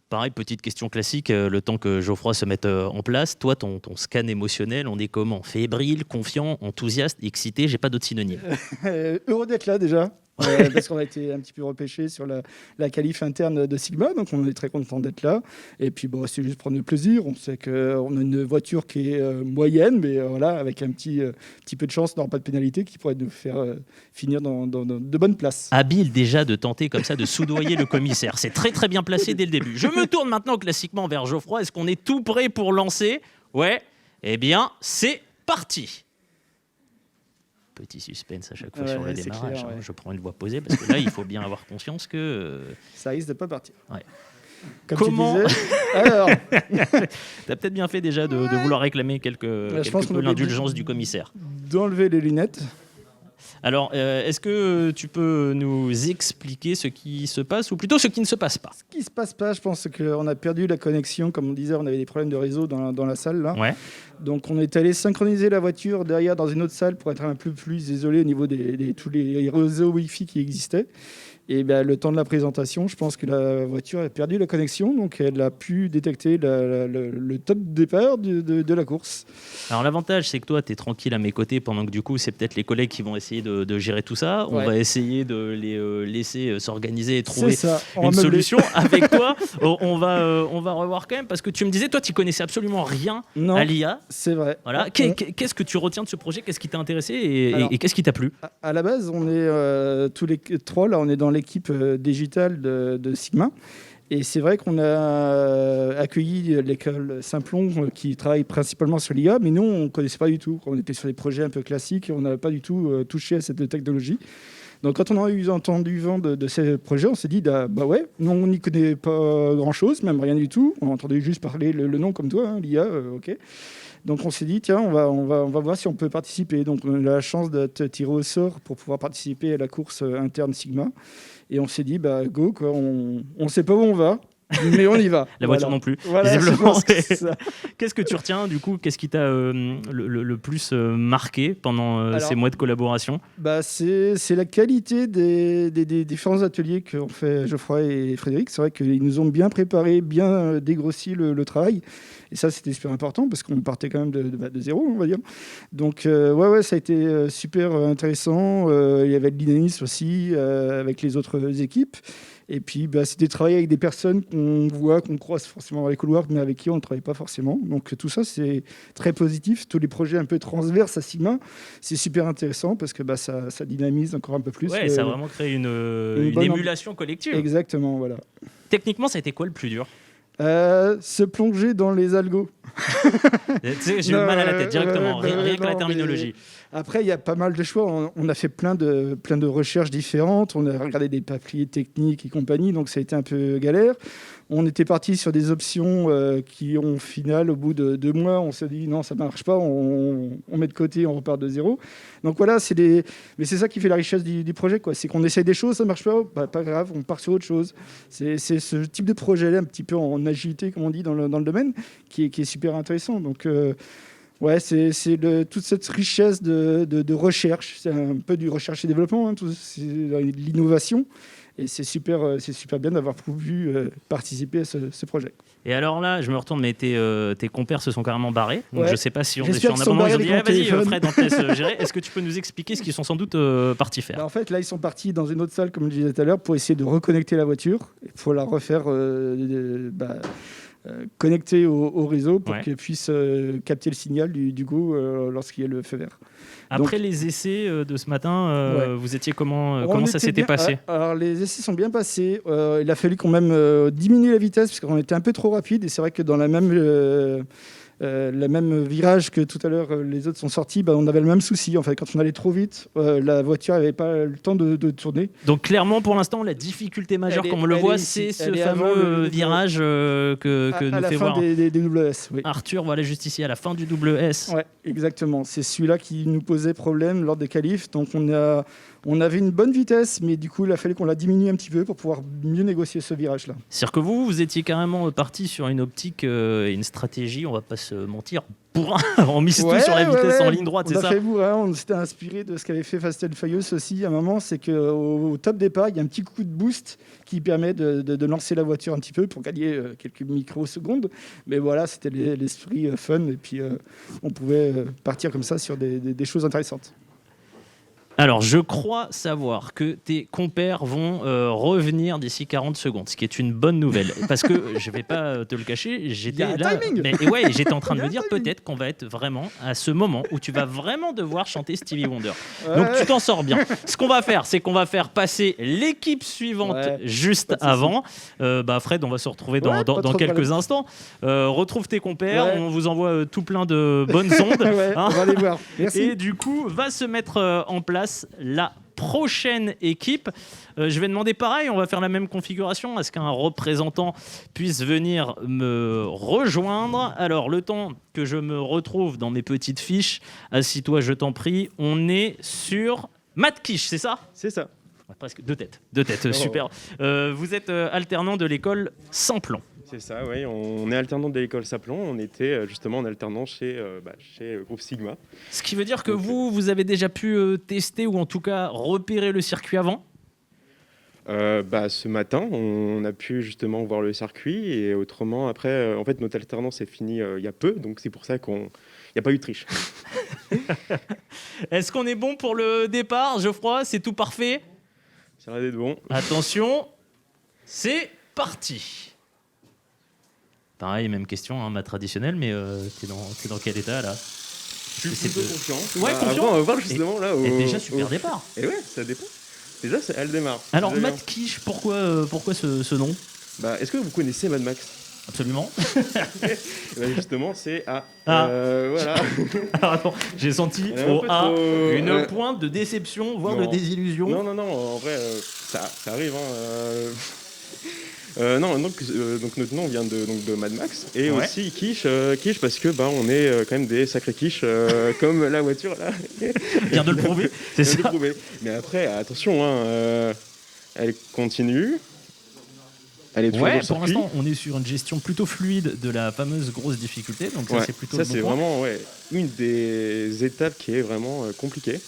Pareil, petite question classique, le temps que Geoffroy se mette en place. Toi, ton scan émotionnel, on est comment ? Fébrile, confiant, enthousiaste, excité ? J'ai pas d'autres synonymes. Heureux d'être là déjà. Parce qu'on a été un petit peu repêché sur la qualif interne de Sigma, donc on est très content d'être là. Et puis c'est juste prendre le plaisir. On sait qu'on a une voiture qui est moyenne, mais voilà, avec un petit peu de chance, on n'aura pas de pénalité qui pourrait nous faire finir dans de bonnes places. Habile déjà de tenter comme ça de soudoyer le commissaire. C'est très très bien placé dès le début. Je me tourne maintenant classiquement vers Geoffroy. Est-ce qu'on est tout prêt pour lancer ? Ouais. Eh bien, c'est parti. Petit suspense à chaque fois sur le démarrage. Clair, ouais. Je prends une voix posée parce que là, il faut bien avoir conscience que... Ça risque de pas partir. Ouais. Comme comment... tu disais, alors... T'as peut-être bien fait déjà de vouloir réclamer quelque peu l'indulgence du commissaire. D'enlever les lunettes. Alors, est-ce que tu peux nous expliquer ce qui se passe ou plutôt ce qui ne se passe pas ? Ce qui ne se passe pas, je pense qu'on a perdu la connexion. Comme on disait, on avait des problèmes de réseau dans la salle. Là. Ouais. Donc, on est allé synchroniser la voiture derrière dans une autre salle pour être un peu plus isolé au niveau de tous les réseaux Wi-Fi qui existaient. Et le temps de la présentation, je pense que la voiture a perdu la connexion, donc elle a pu détecter le top départ de la course. Alors l'avantage, c'est que toi, tu es tranquille à mes côtés, pendant que du coup, c'est peut-être les collègues qui vont essayer de gérer tout ça. On va essayer de les laisser s'organiser et trouver une solution. Avec toi, on va revoir quand même, parce que tu me disais, toi, tu connaissais absolument rien à l'IA. C'est vrai. Voilà. Qu'est-ce que tu retiens de ce projet ? Qu'est-ce qui t'a intéressé et qu'est-ce qui t'a plu ? À la base, on est tous les trois, là, on est dans l'équipe digitale de Sigma. Et c'est vrai qu'on a accueilli l'école Simplon qui travaille principalement sur l'IA, mais nous, on ne connaissait pas du tout. On était sur des projets un peu classiques et on n'avait pas du tout touché à cette technologie. Donc quand on a entendu vent de ces projets, on s'est dit, ouais, nous, on n'y connaît pas grand-chose, même rien du tout. On entendait juste parler le nom comme toi, l'IA, ok. Donc on s'est dit, tiens, on va voir si on peut participer. Donc on a eu la chance d'être tiré au sort pour pouvoir participer à la course interne Sigma. Et on s'est dit, go, quoi, on ne sait pas où on va, mais on y va. La voiture non plus, visiblement. Qu'est-ce que tu retiens, du coup ? Qu'est-ce qui t'a le plus marqué pendant ces mois de collaboration ? C'est la qualité des différents ateliers qu'ont fait Geoffroy et Frédéric. C'est vrai qu'ils nous ont bien préparé, bien dégrossi le travail. Et ça, c'était super important parce qu'on partait quand même de zéro, on va dire. Donc, ça a été super intéressant. Il y avait de dynamisme aussi avec les autres équipes. Et puis, c'était travailler avec des personnes qu'on voit, qu'on croise forcément dans les couloirs, mais avec qui on ne travaille pas forcément. Donc, tout ça, c'est très positif. Tous les projets un peu transverses à Sigma, c'est super intéressant parce que ça dynamise encore un peu plus. Ouais, ça a vraiment créé une émulation collective. Exactement, voilà. Techniquement, ça a été quoi le plus dur ? Se plonger dans les algos. J'ai eu mal à la tête directement, rien que la terminologie. Après, il y a pas mal de choix. On a fait plein de recherches différentes. On a regardé des papiers techniques et compagnie, donc ça a été un peu galère. On était parti sur des options qui ont, au final, au bout de 2 mois, on s'est dit non, ça ne marche pas, on met de côté, on repart de zéro. Donc voilà, mais c'est ça qui fait la richesse du projet, quoi. C'est qu'on essaye des choses, ça ne marche pas, pas grave, on part sur autre chose. C'est ce type de projet-là, un petit peu en agilité, comme on dit, dans le domaine, qui est super intéressant. Donc ouais, c'est toute cette richesse de recherche. C'est un peu du recherche et développement, hein, c'est de l'innovation. Et c'est super bien d'avoir pu participer à ce projet. Et alors là, je me retourne, mais tes compères se sont carrément barrés. Donc ouais. Je ne sais pas si on est J'espère sur un abonnement. Ils ont dit vas-y, téléphone. Fred, on te laisse gérer. Est-ce que tu peux nous expliquer ce qu'ils sont sans doute partis faire? En fait, là, ils sont partis dans une autre salle, comme je disais tout à l'heure, pour essayer de reconnecter la voiture, pour la refaire connecter au réseau pour qu'elle puisse capter le signal du go lorsqu'il y a le feu vert. Après les essais de ce matin, vous étiez comment ça s'était passé? Alors les essais sont bien passés. Il a fallu quand même diminuer la vitesse parce qu'on était un peu trop rapide et c'est vrai que dans la même virage que tout à l'heure les autres sont sortis, on avait le même souci. En fait, quand on allait trop vite, la voiture n'avait pas le temps de tourner. Donc clairement, pour l'instant, la difficulté majeure, comme on le voit, c'est ce fameux virage que nous fait voir des WS. Oui. Arthur, voilà juste ici à la fin du WS. Ouais, exactement. C'est celui-là qui nous posait problème lors des qualifs. Donc on avait une bonne vitesse, mais du coup, il a fallu qu'on la diminue un petit peu pour pouvoir mieux négocier ce virage-là. C'est-à-dire que vous étiez carrément parti sur une optique et une stratégie, on va pas se mentir, bourrin, on mise tout sur la vitesse en ligne droite, c'est ça? On a fait bourrin, on s'était inspiré de ce qu'avait fait Fast and Furious aussi à un moment, c'est qu'au top départ, il y a un petit coup de boost qui permet de lancer la voiture un petit peu pour gagner quelques microsecondes. Mais voilà, c'était l'esprit fun, et puis on pouvait partir comme ça sur des choses intéressantes. Alors, je crois savoir que tes compères vont revenir d'ici 40 secondes, ce qui est une bonne nouvelle. Parce que, je ne vais pas te le cacher, j'étais là... j'étais en train de me dire peut-être qu'on va être vraiment à ce moment où tu vas vraiment devoir chanter Stevie Wonder. Donc, tu t'en sors bien. Ce qu'on va faire, c'est qu'on va faire passer l'équipe suivante juste avant. Fred, on va se retrouver dans quelques instants. Retrouve tes compères, on vous envoie tout plein de bonnes ondes. On va les voir. Merci. Et du coup, va se mettre en place la prochaine équipe. Je vais demander pareil, on va faire la même configuration. Est-ce qu'un représentant puisse venir me rejoindre? Alors, le temps que je me retrouve dans mes petites fiches, assis-toi, je t'en prie. On est sur Matt Kish, c'est ça? C'est ça. Presque deux têtes, super. Vous êtes alternant de l'école Samplon. C'est ça, oui. On est alternant de l'école Samplon. On était justement en alternant chez Groupe Sigma. Ce qui veut dire que vous avez déjà pu tester ou en tout cas repérer le circuit avant? Ce matin, on a pu justement voir le circuit et autrement, après, en fait, notre alternance est finie il y a peu, donc c'est pour ça qu'il n'y a pas eu de triche. Est-ce qu'on est bon pour le départ, Geoffroy? C'est tout parfait? Ça va d'être bon. Attention, c'est parti. Pareil, même question, ma traditionnelle, mais t'es dans quel état là? Je suis plutôt confiant. Ouais, confiant. On va voir justement là. Et déjà super départ. Et ouais, ça dépend. Déjà, elle démarre. Alors Matt Kish, pourquoi ce nom? Est-ce que vous connaissez Mad Max? Absolument. Justement, c'est A. Voilà. Alors attends, j'ai senti au A une pointe de déception, voire de désillusion. Non, en vrai, ça arrive. Donc notre nom vient de Mad Max et aussi Kish parce que on est quand même des sacrés quiches comme la voiture là. Vient de le prouver, c'est ça. Mais après attention, elle continue. Elle est toujours dans le pour l'instant, on est sur une gestion plutôt fluide de la fameuse grosse difficulté, donc ça c'est plutôt. Ça c'est vraiment une des étapes qui est vraiment compliquée.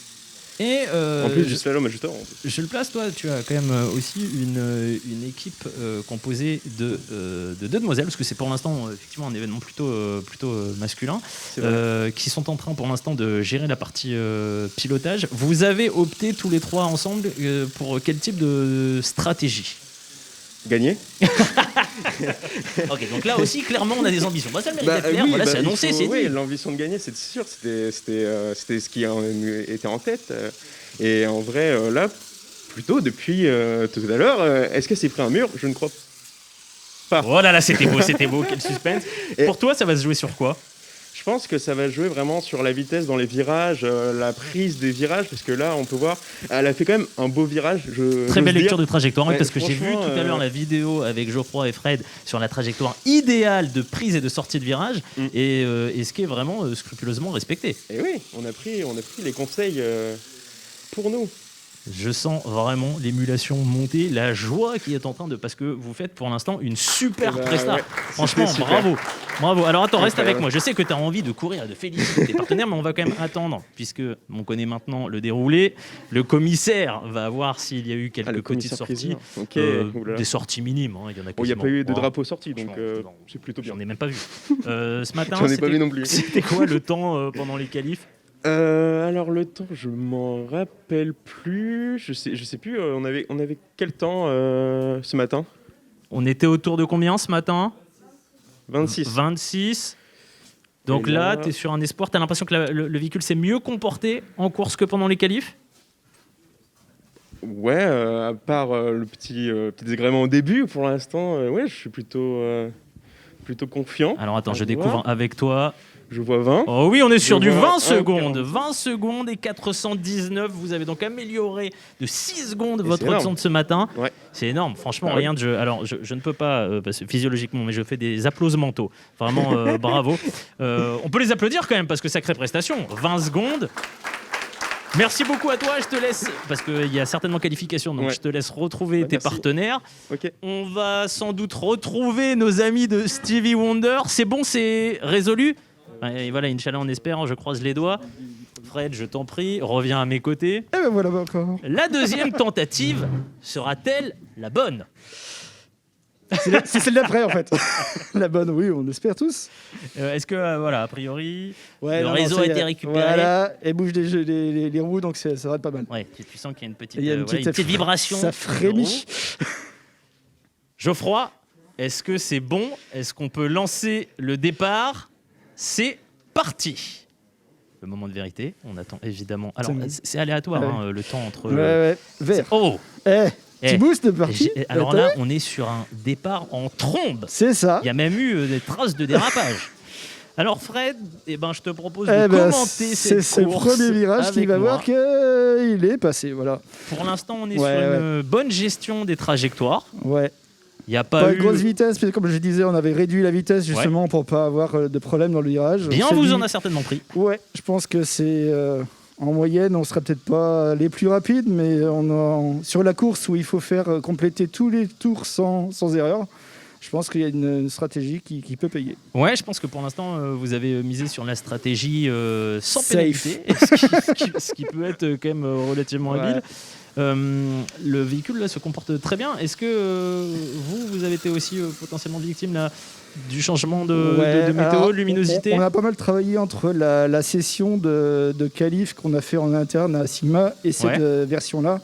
Et en plus, juste là, juste avant. Je le place, toi, tu as quand même aussi une équipe composée de deux demoiselles, parce que c'est pour l'instant effectivement un événement plutôt masculin, qui sont en train pour l'instant de gérer la partie pilotage. Vous avez opté tous les trois ensemble pour quel type de stratégie? Gagner. Ok, donc là aussi, clairement, on a des ambitions. Ça le mérite d'être clair, c'est annoncé, c'est dit. Oui, l'ambition de gagner, c'est sûr, c'était ce qui était en tête. Et en vrai, là, plutôt depuis tout à l'heure, est-ce que c'est pris un mur? Je ne crois pas. Oh là là, c'était beau, quel suspense. Pour toi, ça va se jouer sur quoi? Je pense que ça va jouer vraiment sur la vitesse dans les virages, la prise des virages, parce que là, on peut voir, elle a fait quand même un beau virage. Très belle lecture de trajectoire, parce que j'ai vu tout à l'heure la vidéo avec Geoffroy et Fred sur la trajectoire idéale de prise et de sortie de virage, et ce qui est vraiment scrupuleusement respecté. Et oui, on a pris les conseils pour nous. Je sens vraiment l'émulation monter, la joie qui est en train de... Parce que vous faites pour l'instant une super presta. Ouais. Franchement, bravo. Alors attends, reste avec moi. Je sais que tu as envie de courir et de féliciter tes partenaires, mais on va quand même attendre, puisque on connaît maintenant le déroulé. Le commissaire va voir s'il y a eu quelques petites sorties. Des sorties minimes. Il y en a quasiment. Il n'y a pas eu de drapeau sorti, donc c'est plutôt bien. J'en ai même pas vu. Ce matin, j'en ai pas vu non plus. C'était quoi le temps pendant les qualifs? Alors le temps, je m'en rappelle plus. Je sais plus. On avait quel temps ce matin? On était autour de combien ce matin? 26. Donc là, tu es sur un espoir. Tu as l'impression que le véhicule s'est mieux comporté en course que pendant les qualifs? Ouais, à part le petit désagrément au début, pour l'instant, je suis plutôt confiant. Alors attends, je découvre avec toi. Je vois 20. Oh oui, on est sur du 20 secondes. 20 secondes et 419. Vous avez donc amélioré de 6 secondes votre temps de ce matin. Ouais. C'est énorme. Franchement, rien de jeu. Alors, je ne peux pas, parce que physiologiquement, mais je fais des applaudissements. Vraiment, bravo. On peut les applaudir quand même, parce que sacrée prestation. 20 secondes. Merci beaucoup à toi. Je te laisse, parce qu'il y a certainement qualification, donc je te laisse retrouver tes partenaires. Okay. On va sans doute retrouver nos amis de Stevie Wonder. C'est bon, c'est résolu? Et voilà, Inch'Allah, on espère, je croise les doigts. Fred, je t'en prie, reviens à mes côtés. Et ben voilà encore. La deuxième tentative sera-t-elle la bonne? C'est celle d'après, en fait. La bonne, oui, on espère tous. Est-ce que, a priori, le réseau a été récupéré? Voilà, et bouge les roues, donc ça va être pas mal. Ouais, tu sens qu'il y a une petite vibration. Ça frémit. Geoffroy, est-ce que c'est bon? Est-ce qu'on peut lancer le départ? C'est parti. Le moment de vérité, on attend évidemment. Alors, c'est aléatoire, le temps entre... Ouais. Vert. Oh, petit boost de partie. Alors là, on est sur un départ en trombe. C'est ça. Il y a même eu des traces de dérapage. Alors Fred, je te propose de commenter cette course. C'est le premier virage qui va voir qu'il est passé. Voilà. Pour l'instant, on est sur une bonne gestion des trajectoires. Ouais. Il n'y a pas eu... grosse vitesse, parce que comme je disais, on avait réduit la vitesse justement pour ne pas avoir de problème dans le virage. Bien, vous en a certainement pris. Ouais, je pense que c'est... en moyenne, on ne sera peut-être pas les plus rapides, mais sur la course où il faut faire compléter tous les tours sans erreur, je pense qu'il y a une stratégie qui peut payer. Ouais, je pense que pour l'instant, vous avez misé sur la stratégie sans Safe. Pénalité, ce qui peut être quand même relativement habile. Le véhicule là se comporte très bien. Est-ce que vous avez été aussi potentiellement victime là, du changement de météo, de luminosité? On a pas mal travaillé entre la session de qualif qu'on a fait en interne à Sigma et cette version-là,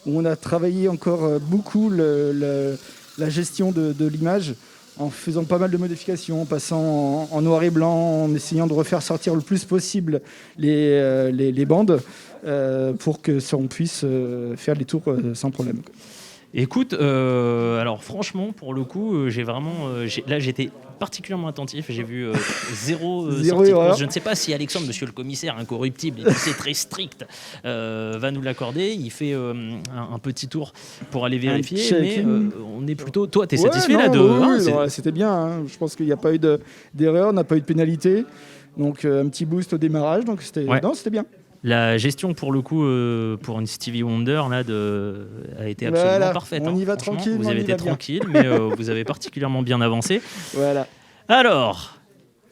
où on a travaillé encore beaucoup la gestion de l'image, en faisant pas mal de modifications, en passant en noir et blanc, en essayant de refaire sortir le plus possible les bandes pour que on puisse faire les tours sans problème. Écoute, alors franchement, pour le coup, j'étais particulièrement attentif. J'ai vu zéro sortie de course. Je ne sais pas si Alexandre, monsieur le commissaire incorruptible, et c'est très strict, va nous l'accorder. Il fait un petit tour pour aller vérifier, mais on est plutôt... Toi, tu es satisfait là de... C'était bien, hein. Je pense qu'il n'y a pas eu d'erreur, on n'a pas eu de pénalité. Donc un petit boost au démarrage, donc c'était bien. La gestion, pour le coup, pour une Stevie Wonder, là, a été absolument parfaite. On y va tranquille. Vous avez été tranquille, mais vous avez particulièrement bien avancé. Voilà. Alors,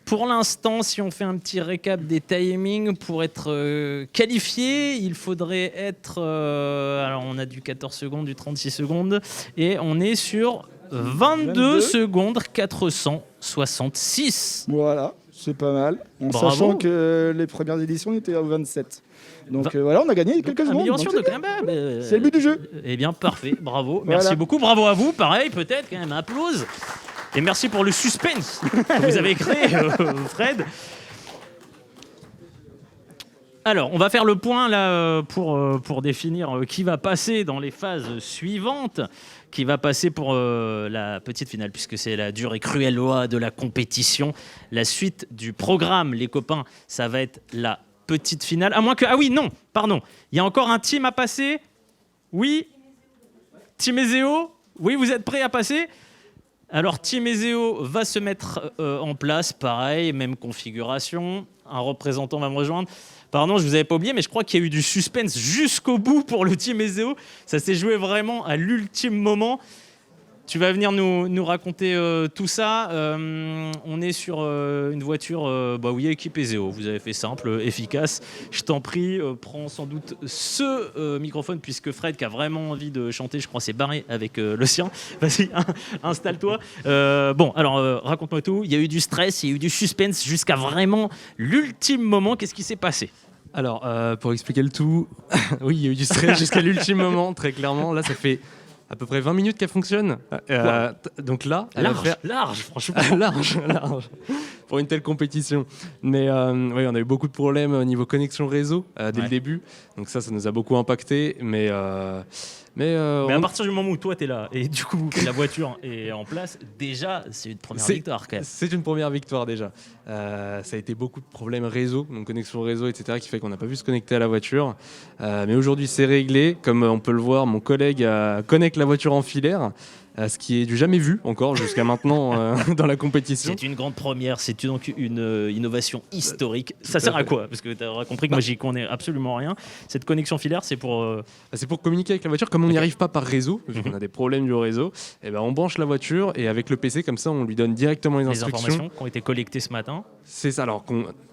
pour l'instant, si on fait un petit récap des timings, pour être qualifié, il faudrait être... alors, on a du 14 secondes, du 36 secondes, et on est sur 22 secondes 466. Voilà. C'est pas mal, sachant que les premières éditions étaient à 27. Donc voilà, on a gagné quelques secondes. C'est le but du jeu. Eh bien, parfait, bravo. Merci beaucoup, bravo à vous. Pareil, peut-être, quand même, applause. Et merci pour le suspense que vous avez créé, Fred. Alors, on va faire le point là pour définir qui va passer dans les phases suivantes, qui va passer pour la petite finale, puisque c'est la dure et cruelle loi de la compétition. La suite du programme, les copains, ça va être la petite finale. À moins que... Ah oui, non, pardon. Il y a encore un team à passer. Oui. Team Ezeo. Oui, vous êtes prêts à passer ? Alors, Team Ezeo va se mettre en place, pareil, même configuration. Un représentant va me rejoindre. Pardon, je vous avais pas oublié, mais je crois qu'il y a eu du suspense jusqu'au bout pour le Team Ezeo. Ça s'est joué vraiment à l'ultime moment. Tu vas venir nous raconter tout ça. On est sur une voiture où il y a équipe Ezeo. Vous avez fait simple, efficace. Je t'en prie, prends sans doute ce microphone, puisque Fred, qui a vraiment envie de chanter, je crois, s'est barré avec le sien. Vas-y, installe-toi. Raconte-moi tout. Il y a eu du stress, il y a eu du suspense jusqu'à vraiment l'ultime moment. Qu'est-ce qui s'est passé ? Alors, pour expliquer le tout, oui, il y a eu du stress jusqu'à l'ultime moment, très clairement. Là, ça fait à peu près 20 minutes qu'elle fonctionne. Donc là, elle va faire... large, franchement. large. Pour une telle compétition. Mais oui, on a eu beaucoup de problèmes au niveau connexion réseau dès le début. Donc ça nous a beaucoup impacté. Mais à partir du moment où toi, tu es là, et du coup, la voiture est en place, déjà, c'est une première victoire quand même. C'est une première victoire déjà. Ça a été beaucoup de problèmes réseau, donc connexion réseau, etc., qui fait qu'on n'a pas pu se connecter à la voiture. Mais aujourd'hui, c'est réglé. Comme on peut le voir, mon collègue connecte la voiture en filaire. Ce qui est du jamais vu encore jusqu'à maintenant dans la compétition. C'est une grande première, c'est donc une innovation historique. Ça sert à quoi ? Parce que tu auras compris que moi j'y connais absolument rien. Cette connexion filaire, c'est pour... C'est pour communiquer avec la voiture. Comme on n'y arrive pas par réseau, vu qu'on a des problèmes du réseau, on branche la voiture et avec le PC, comme ça, on lui donne directement les instructions. Informations qui ont été collectées ce matin. C'est ça, alors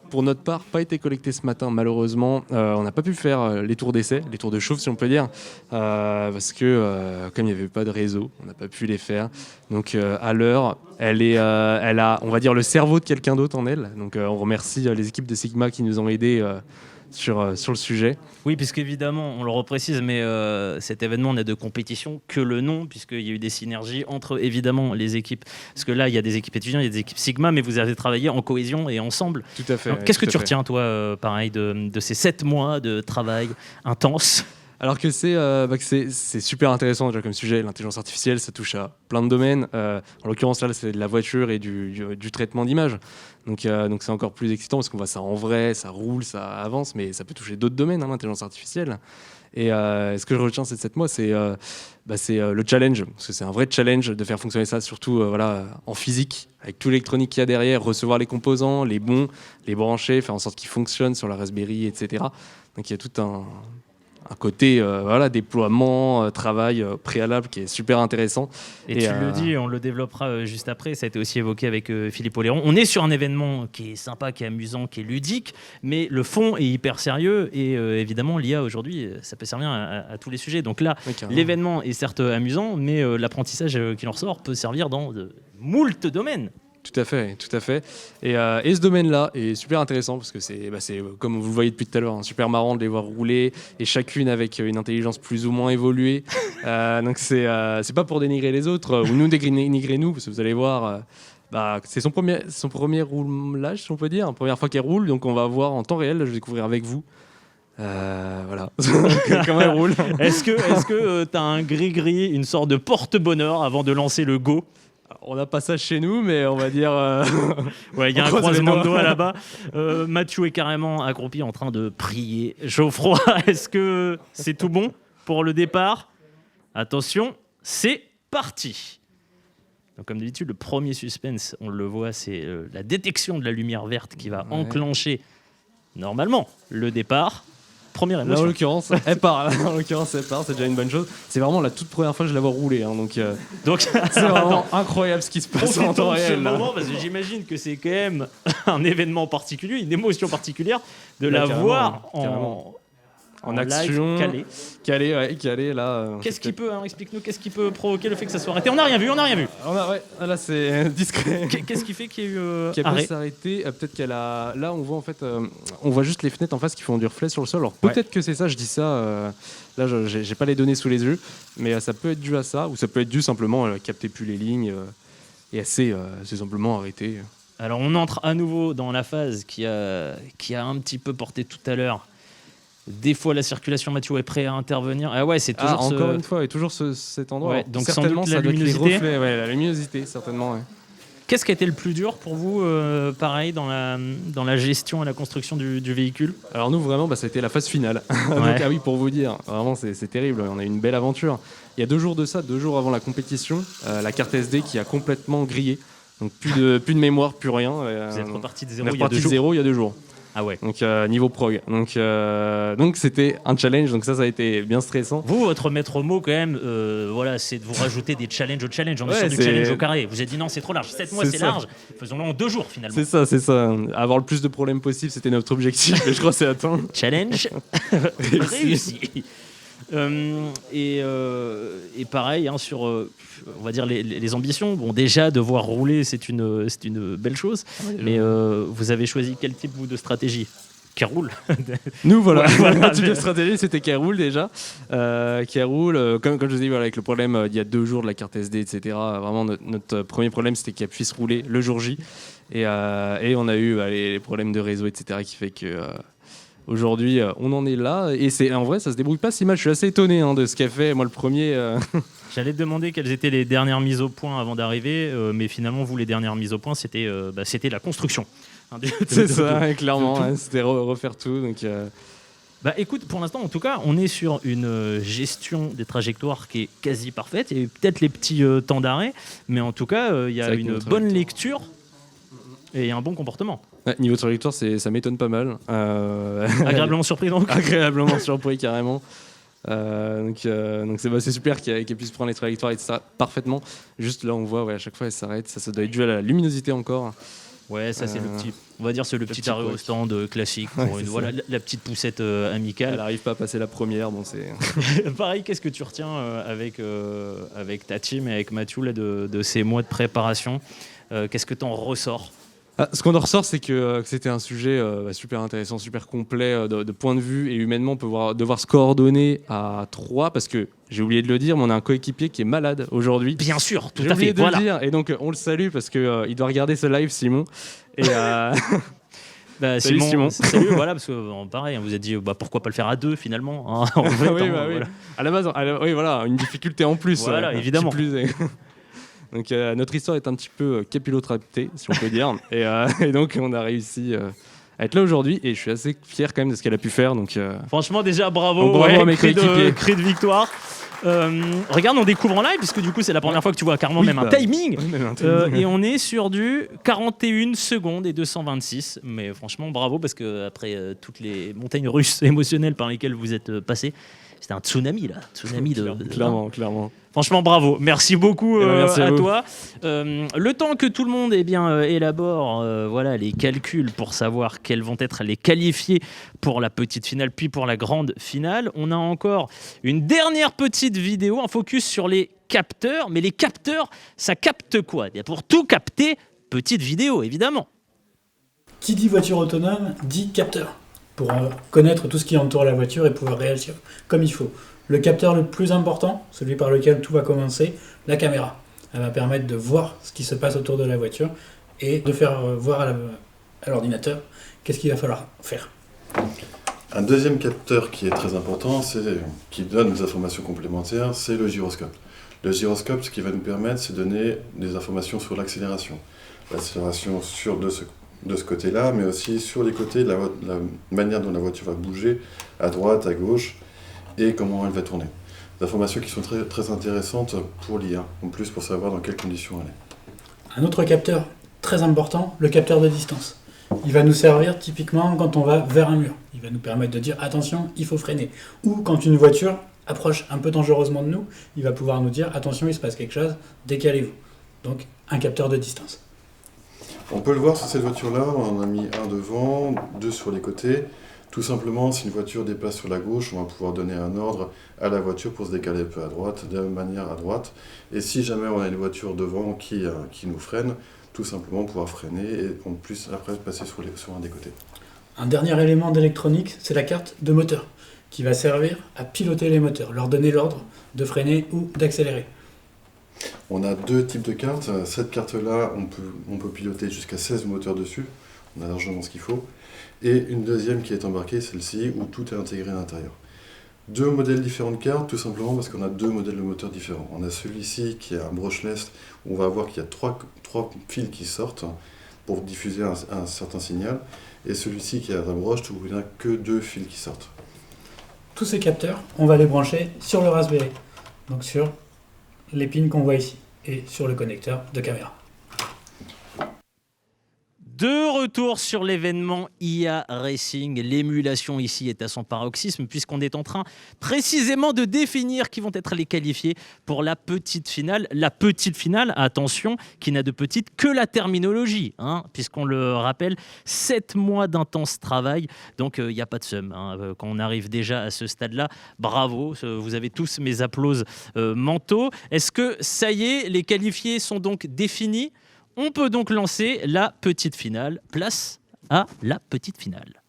pour notre part, pas été collecté ce matin, malheureusement. On n'a pas pu faire les tours d'essai, les tours de chauffe, si on peut dire, parce que comme il n'y avait pas de réseau, on n'a pas pu les faire. Donc à l'heure, elle a, on va dire, le cerveau de quelqu'un d'autre en elle. Donc on remercie les équipes de Sigma qui nous ont aidés sur le sujet. Oui, puisqu'évidemment, on le reprécise, mais cet événement n'a de compétition que le nom, puisqu'il y a eu des synergies entre, évidemment, les équipes. Parce que là, il y a des équipes étudiantes, il y a des équipes Sigma, mais vous avez travaillé en cohésion et ensemble. Tout à fait. Alors, qu'est-ce que tu retiens, toi, pareil, de ces 7 mois de travail intense ? Alors que c'est super intéressant déjà comme sujet. L'intelligence artificielle, ça touche à plein de domaines. En l'occurrence, là, c'est de la voiture et du traitement d'image. Donc c'est encore plus excitant parce qu'on voit ça en vrai, ça roule, ça avance, mais ça peut toucher d'autres domaines, l'intelligence artificielle. Et ce que je retiens ces 7 mois, c'est le challenge. Parce que c'est un vrai challenge de faire fonctionner ça, surtout en physique, avec tout l'électronique qu'il y a derrière, recevoir les composants, les bons, les brancher, faire en sorte qu'ils fonctionnent sur la Raspberry, etc. Donc il y a tout un côté déploiement, travail préalable qui est super intéressant. Et tu le dis, on le développera juste après, ça a été aussi évoqué avec Philippe Oléron. On est sur un événement qui est sympa, qui est amusant, qui est ludique, mais le fond est hyper sérieux et évidemment l'IA aujourd'hui, ça peut servir à tous les sujets. Donc là, l'événement est certes amusant, mais l'apprentissage qu'il en ressort peut servir dans de moult domaines. Tout à fait. Et ce domaine-là est super intéressant parce que c'est comme vous le voyez depuis tout à l'heure, super marrant de les voir rouler et chacune avec une intelligence plus ou moins évoluée. Donc c'est pas pour dénigrer les autres ou nous dénigrer nous, parce que vous allez voir, c'est son premier roulage, si on peut dire, la première fois qu'elle roule, donc on va voir en temps réel, je vais découvrir avec vous. Voilà. Comment elle roule. Est-ce que tu as un gris-gris, une sorte de porte-bonheur avant de lancer le go ? On n'a pas ça chez nous, mais on va dire... Ouais, il y a un croisement de doigts là-bas. Mathieu est carrément accroupi en train de prier. Geoffroy, est-ce que c'est tout bon pour le départ ? Attention, c'est parti. Donc, comme d'habitude, le premier suspense, on le voit, c'est la détection de la lumière verte qui va enclencher, normalement, le départ. Première émotion. Là, en l'occurrence, elle part. C'est déjà une bonne chose. C'est vraiment la toute première fois que je la vois rouler. Donc c'est vraiment incroyable ce qui se passe en temps réel. Parce que j'imagine que c'est quand même un événement particulier, une émotion particulière de la voir en action, calé là. Qu'est-ce qui peut, explique-nous, qu'est-ce qui peut provoquer le fait que ça soit arrêté ? On n'a rien vu. Là c'est discret. Qu'est-ce qui fait qu'il y a eu qu'elle peut s'arrêter peut-être qu'elle a. Là on voit en fait, on voit juste les fenêtres en face qui font du reflet sur le sol. Alors peut-être que c'est ça. Je dis ça. Là j'ai pas les données sous les yeux, mais ça peut être dû à ça, ou ça peut être dû simplement elle captait plus les lignes et elle s'est simplement arrêtée. Alors on entre à nouveau dans la phase qui a un petit peu porté tout à l'heure. Des fois, la circulation, Mathieu est prêt à intervenir. Ah ouais, c'est toujours encore une fois, et toujours cet endroit. Ouais, donc certainement, sans doute ça doit être les luminosité. reflets, ouais, la luminosité, certainement. Ouais. Qu'est-ce qui a été le plus dur pour vous, pareil, dans la gestion et la construction du véhicule? Alors nous, vraiment, ça a été la phase finale. Ouais. Donc, ah oui, pour vous dire, vraiment, c'est terrible. On a eu une belle aventure. Il y a 2 jours de ça, 2 jours avant la compétition, la carte SD qui a complètement grillé. Donc plus de mémoire, plus rien. Vous êtes reparti de zéro on est il y a 2 reparti de jours. zéro il y a 2 jours. Ah ouais. Donc niveau prog. Donc c'était un challenge. Donc ça a été bien stressant. Vous, votre maître mot quand même, voilà, c'est de vous rajouter des challenges au challenge. On est Ouais, sur du c'est- challenge au carré. Vous avez dit non, c'est trop large. 7 mois, C'est c'est ça. large. Faisons-le en 2 jours finalement. C'est ça. Avoir le plus de problèmes possible, c'était notre objectif. Et je crois que c'est atteint. Challenge réussi. Et pareil, hein, sur on va dire les ambitions. Bon, déjà, devoir rouler, c'est une belle chose. Mais vous avez choisi quel type vous, de stratégie? Qui roule. Nous, voilà. Voilà. La type de stratégie, c'était qui roule déjà. Qui roule, comme je vous ai dit, voilà, avec le problème il y a 2 jours de la carte SD, etc. Vraiment, notre premier problème, c'était qu'elle puisse rouler le jour J. Et on a eu les problèmes de réseau, etc. qui fait que aujourd'hui, on en est là. Et en vrai, ça se débrouille pas si mal. Je suis assez étonné de ce qu'elle fait. Moi, le premier. J'allais te demander quelles étaient les dernières mises au point avant d'arriver, mais finalement, vous, les dernières mises au point, c'était la construction. C'est ça, ouais, clairement. de tout. Ouais, c'était refaire tout. Donc, Bah écoute, pour l'instant, en tout cas, on est sur une gestion des trajectoires qui est quasi parfaite. Il y a eu peut-être les petits temps d'arrêt, mais en tout cas, il y a C'est une avec bonne notre lecture et un bon comportement. ouais, niveau trajectoire, ça m'étonne pas mal. Agréablement surpris donc. Agréablement surpris, carrément. Donc c'est super qu'elle puisse prendre les trajectoires etc., parfaitement. Juste là, on voit à chaque fois elle s'arrête. Ça doit être dû à la luminosité encore. Ouais, ça c'est le petit, on va dire c'est le petit arrêt au couac. stand classique pour Ouais, c'est voilà, ça. la petite poussette amicale. Elle n'arrive pas à passer la première, bon c'est. Pareil, qu'est-ce que tu retiens avec ta team et avec Mathieu là, de ces mois de préparation? Qu'est-ce que tu en ressors? Ce qu'on en ressort, c'est que c'était un sujet super intéressant, super complet de point de vue, et humainement, on peut devoir se coordonner à 3, parce que j'ai oublié de le dire, mais on a un coéquipier qui est malade aujourd'hui. Bien sûr, tout J'ai à oublié fait. de Voilà. le dire, et donc on le salue parce que il doit regarder ce live, Simon. Et Bah, Salut, Simon. Salut, voilà, parce que pareil, on vous a dit pourquoi pas le faire à 2 finalement. Hein, en fait, oui, hein, bah oui. voilà. À la base, oui, voilà, une difficulté en plus. Voilà, évidemment. Qui plus est. Donc notre histoire est un petit peu capillotractée, si on peut dire. Et donc on a réussi à être là aujourd'hui, et je suis assez fier quand même de ce qu'elle a pu faire. Donc, Franchement, déjà bravo, donc, bravo à mes cri coéquipiers. cri de victoire. Regarde, on découvre en live, puisque du coup c'est la première fois que tu vois carrément Oui, même un bah, timing. oui, même un timing. Et on est sur du 41 secondes et 226. Mais franchement, bravo, parce que après toutes les montagnes russes émotionnelles par lesquelles vous êtes passé, c'était un tsunami là. Tsunami Clairement. Franchement, bravo. Merci beaucoup merci à à vous. toi. Le temps que tout le monde élabore voilà, les calculs pour savoir quels vont être les qualifiés pour la petite finale, puis pour la grande finale, on a encore une dernière petite vidéo, un focus sur les capteurs. Mais les capteurs, ça capte quoi? Et pour tout capter, petite vidéo, évidemment. Qui dit voiture autonome dit capteur, pour connaître tout ce qui entoure la voiture et pouvoir réagir comme il faut. Le capteur le plus important, celui par lequel tout va commencer, la caméra. Elle va permettre de voir ce qui se passe autour de la voiture et de faire voir à l'ordinateur qu'est-ce qu'il va falloir faire. Un deuxième capteur qui est très important, qui donne des informations complémentaires, c'est le gyroscope. Le gyroscope, ce qui va nous permettre, c'est de donner des informations sur l'accélération. L'accélération de ce côté-là, mais aussi sur les côtés, la manière dont la voiture va bouger, à droite, à gauche, et comment elle va tourner. Des informations qui sont très, très intéressantes pour l'IA, en plus pour savoir dans quelles conditions elle est. Un autre capteur très important, le capteur de distance. Il va nous servir typiquement quand on va vers un mur. Il va nous permettre de dire attention, il faut freiner. Ou quand une voiture approche un peu dangereusement de nous, il va pouvoir nous dire attention, il se passe quelque chose, décalez-vous. Donc un capteur de distance. On peut le voir sur cette voiture-là, on en a mis un devant, 2 sur les côtés. Tout simplement, si une voiture dépasse sur la gauche, on va pouvoir donner un ordre à la voiture pour se décaler un peu à droite, de la même manière à droite. Et si jamais on a une voiture devant qui nous freine, tout simplement pouvoir freiner et en plus après passer sur un des côtés. Un dernier élément d'électronique, c'est la carte de moteur, qui va servir à piloter les moteurs, leur donner l'ordre de freiner ou d'accélérer. On a 2 types de cartes. Cette carte-là, on peut piloter jusqu'à 16 moteurs dessus. On a largement ce qu'il faut. Et une deuxième qui est embarquée, celle-ci, où tout est intégré à l'intérieur. 2 modèles différents de cartes, tout simplement parce qu'on a 2 modèles de moteurs différents. On a celui-ci qui est un brushless, où on va voir qu'il y a 3 fils qui sortent pour diffuser un certain signal, et celui-ci qui est un brush, où il n'y a que 2 fils qui sortent. Tous ces capteurs, on va les brancher sur le Raspberry, donc sur les pins qu'on voit ici, et sur le connecteur de caméra. De retour sur l'événement IA Racing, l'émulation ici est à son paroxysme puisqu'on est en train précisément de définir qui vont être les qualifiés pour la petite finale. La petite finale, attention, qui n'a de petite que la terminologie, puisqu'on le rappelle, 7 mois d'intense travail, donc il n'y a pas de seum. Quand on arrive déjà à ce stade-là, bravo, vous avez tous mes applauses mentaux. Est-ce que ça y est, les qualifiés sont donc définis ? On peut donc lancer la petite finale. Place à la petite finale.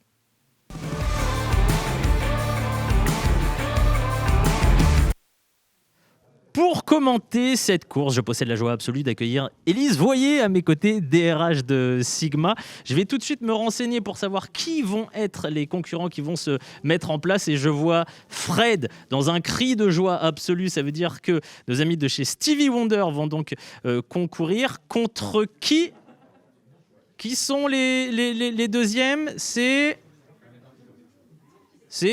Pour commenter cette course, je possède la joie absolue d'accueillir Élise Voyer à mes côtés, DRH de Sigma. Je vais tout de suite me renseigner pour savoir qui vont être les concurrents qui vont se mettre en place. Et je vois Fred dans un cri de joie absolue. Ça veut dire que nos amis de chez Stevie Wonder vont donc concourir. Contre qui ? Qui sont les deuxièmes ? C'est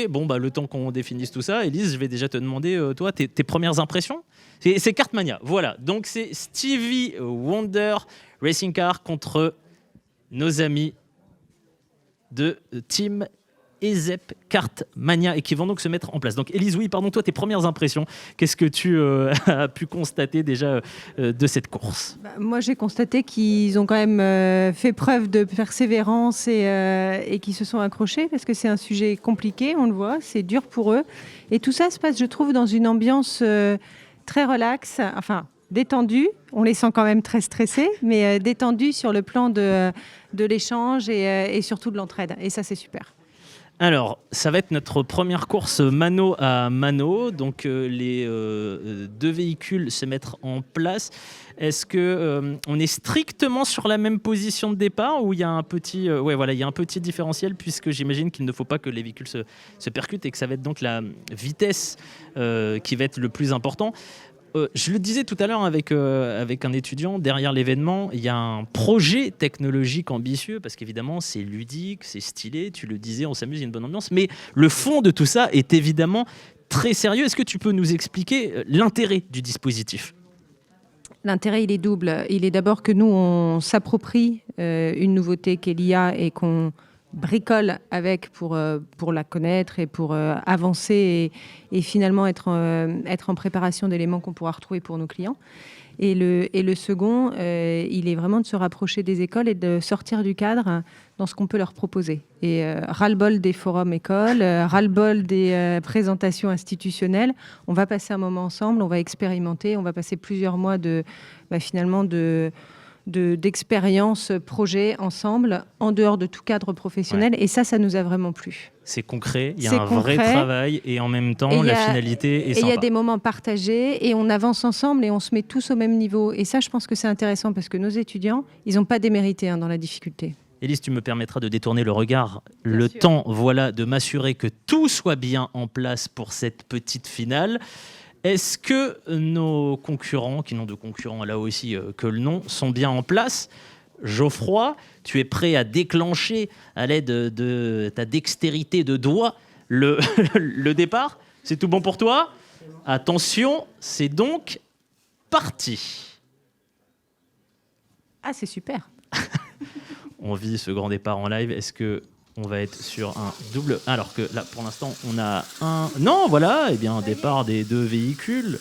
bon, le temps qu'on définisse tout ça. Élise, je vais déjà te demander, toi, tes premières impressions. C'est Kartmania, voilà. Donc c'est Stevie Wonder Racing Car contre nos amis de Team EZEP Kartmania et qui vont donc se mettre en place. Donc Élise, oui, pardon, toi, tes premières impressions, qu'est-ce que tu as pu constater déjà de cette course ? Moi, j'ai constaté qu'ils ont quand même fait preuve de persévérance et qu'ils se sont accrochés parce que c'est un sujet compliqué, on le voit, c'est dur pour eux. Et tout ça se passe, je trouve, dans une ambiance très relaxe, enfin détendue. On les sent quand même très stressés, mais détendus sur le plan de l'échange et surtout de l'entraide. Et ça, c'est super. Alors, ça va être notre première course mano à mano. Donc, les 2 véhicules se mettent en place. Est-ce qu'on est strictement sur la même position de départ ou il y a un petit, il y a un petit différentiel puisque j'imagine qu'il ne faut pas que les véhicules se percutent et que ça va être donc la vitesse qui va être le plus important. Je le disais tout à l'heure avec un étudiant, derrière l'événement, il y a un projet technologique ambitieux parce qu'évidemment, c'est ludique, c'est stylé, tu le disais, on s'amuse, il y a une bonne ambiance, mais le fond de tout ça est évidemment très sérieux. Est-ce que tu peux nous expliquer l'intérêt du dispositif ? L'intérêt, il est double. Il est d'abord que nous, on s'approprie une nouveauté qu'est l'IA et qu'on bricole avec pour la connaître et pour avancer et finalement être en préparation d'éléments qu'on pourra retrouver pour nos clients. Et le second, il est vraiment de se rapprocher des écoles et de sortir du cadre dans ce qu'on peut leur proposer. Et ras-le-bol des forums écoles, ras-le-bol des présentations institutionnelles. On va passer un moment ensemble, on va expérimenter, on va passer plusieurs mois d'expérience projet ensemble en dehors de tout cadre professionnel et ça nous a vraiment plu. C'est concret, il y a un vrai travail et en même temps la finalité est sympa. Et il y a des moments partagés et on avance ensemble et on se met tous au même niveau et ça je pense que c'est intéressant parce que nos étudiants ils n'ont pas démérité dans la difficulté. Élise, tu me permettras de détourner le regard. Bien sûr. Temps, voilà, de m'assurer que tout soit bien en place pour cette petite finale. Est-ce que nos concurrents, qui n'ont de concurrents là aussi que le nom, sont bien en place ? Geoffroy, tu es prêt à déclencher à l'aide de ta dextérité de doigt le départ ? C'est tout bon pour toi ? Attention, c'est donc parti. Ah, c'est super. On vit ce grand départ en live. Est-ce que on va être sur un double... Alors que là, pour l'instant, on a un... Non, voilà, eh bien, un départ des 2 véhicules.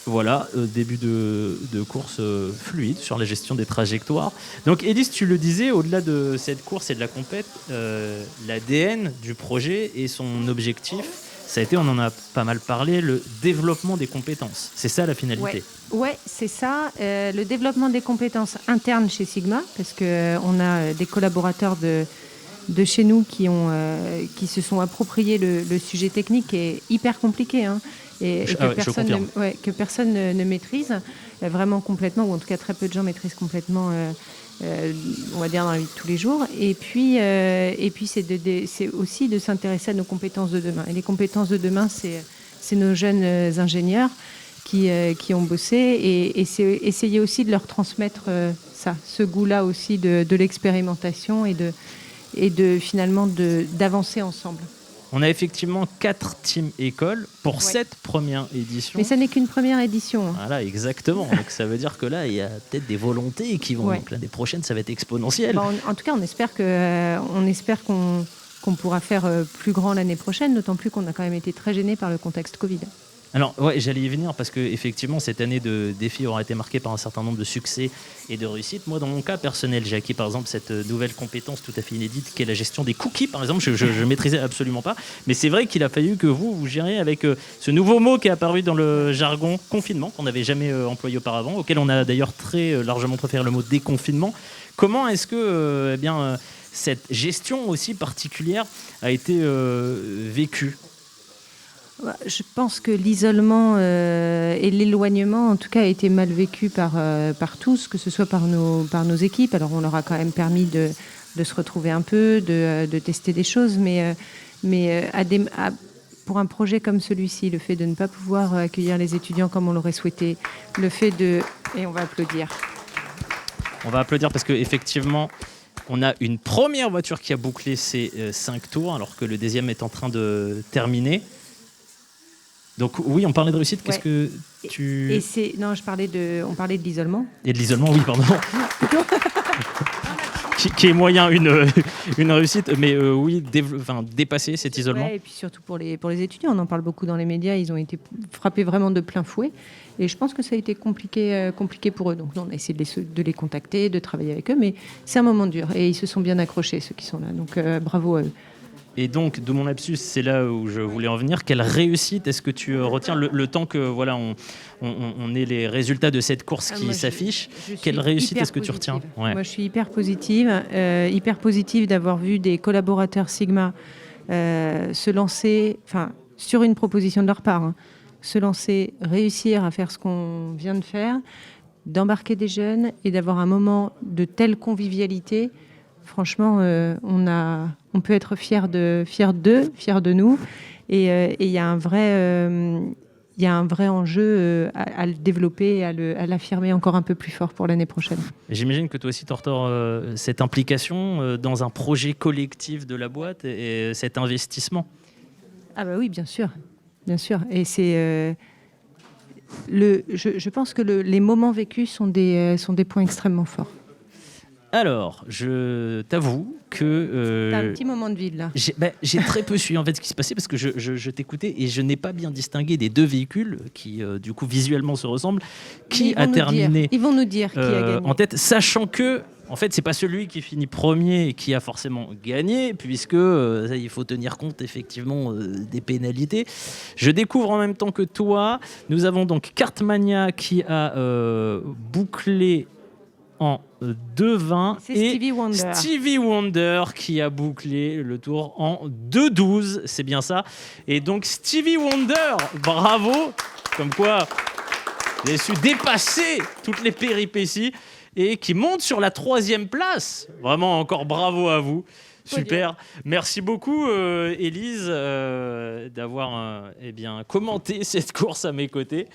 Voilà, début de course fluide sur la gestion des trajectoires. Donc, Élise, tu le disais, au-delà de cette course et de la compète, l'ADN du projet et son objectif, ça a été, on en a pas mal parlé, le développement des compétences. C'est ça la finalité. Ouais, c'est ça. Le développement des compétences internes chez Sigma, parce qu'on a des collaborateurs de chez nous qui se sont appropriés le sujet technique qui est hyper compliqué. et que personne ne maîtrise vraiment complètement, ou en tout cas très peu de gens maîtrisent complètement, on va dire dans la vie de tous les jours. Et puis c'est aussi de s'intéresser à nos compétences de demain. Et les compétences de demain, c'est nos jeunes ingénieurs qui ont bossé, et c'est essayer aussi de leur transmettre ce goût-là aussi de l'expérimentation et de finalement d'avancer ensemble. On a effectivement 4 teams écoles pour cette première édition. Mais ça n'est qu'une première édition. Voilà, exactement. Donc ça veut dire que là, il y a peut-être des volontés qui vont. Donc l'année prochaine, ça va être exponentiel. En tout cas, on espère qu'on pourra faire plus grand l'année prochaine, d'autant plus qu'on a quand même été très gênés par le contexte Covid. Alors, j'allais y venir parce qu'effectivement, cette année de défi aura été marquée par un certain nombre de succès et de réussites. Moi, dans mon cas personnel, j'ai acquis par exemple cette nouvelle compétence tout à fait inédite qui est la gestion des cookies, par exemple. Je ne maîtrisais absolument pas. Mais c'est vrai qu'il a fallu que vous gériez avec ce nouveau mot qui est apparu dans le jargon confinement, qu'on n'avait jamais employé auparavant, auquel on a d'ailleurs très largement préféré le mot déconfinement. Comment est-ce que cette gestion aussi particulière a été vécue ? Je pense que l'isolement et l'éloignement, en tout cas, a été mal vécu par tous, que ce soit par nos équipes. Alors, on leur a quand même permis de se retrouver un peu, de tester des choses, mais pour un projet comme celui-ci, le fait de ne pas pouvoir accueillir les étudiants comme on l'aurait souhaité, le fait de... Et on va applaudir. On va applaudir parce qu'effectivement, on a une première voiture qui a bouclé ses 5 tours, alors que le deuxième est en train de terminer. Donc oui, on parlait de réussite. Qu'est-ce que tu... Non, on parlait de l'isolement. Et de l'isolement, oui, pardon. qui est moyen une réussite, mais oui, dépasser cet isolement. Ouais, et puis surtout pour les étudiants, on en parle beaucoup dans les médias, ils ont été frappés vraiment de plein fouet. Et je pense que ça a été compliqué pour eux. Donc on a essayé de les contacter, de travailler avec eux, mais c'est un moment dur. Et ils se sont bien accrochés, ceux qui sont là. Donc bravo à eux. Et donc, de mon lapsus, c'est là où je voulais en venir. Quelle réussite est-ce que tu retiens le temps que on ait les résultats de cette course qui s'affiche? Quelle réussite est-ce que tu retiens? Moi, je suis hyper positive d'avoir vu des collaborateurs Sigma se lancer, sur une proposition de leur part, se lancer, réussir à faire ce qu'on vient de faire, d'embarquer des jeunes et d'avoir un moment de telle convivialité. Franchement, on peut être fiers d'eux, fiers de nous. Et il y a un vrai enjeu à le développer et à l'affirmer encore un peu plus fort pour l'année prochaine. J'imagine que toi aussi, Tortor, cette implication dans un projet collectif de la boîte et cet investissement. Ah bah oui, bien sûr. Bien sûr. Et c'est... je pense que les moments vécus sont des points extrêmement forts. Alors, je t'avoue que... T'as un petit moment de vide, là. J'ai très peu suivi en fait ce qui se passait parce que je t'écoutais et je n'ai pas bien distingué des deux véhicules qui, du coup, visuellement se ressemblent. Qui a terminé Ils vont nous dire qui a gagné. En tête, sachant que, en fait, c'est pas celui qui finit premier qui a forcément gagné, puisque il faut tenir compte effectivement des pénalités. Je découvre en même temps que toi. Nous avons donc Kartmania qui a bouclé en 2,20 et Stevie Wonder qui a bouclé le tour en 2,12, c'est bien ça. Et donc Stevie Wonder, bravo, comme quoi vous avez su dépasser toutes les péripéties et qui monte sur la 3e place. Vraiment encore bravo à vous. Super. Merci beaucoup Élise d'avoir commenté cette course à mes côtés.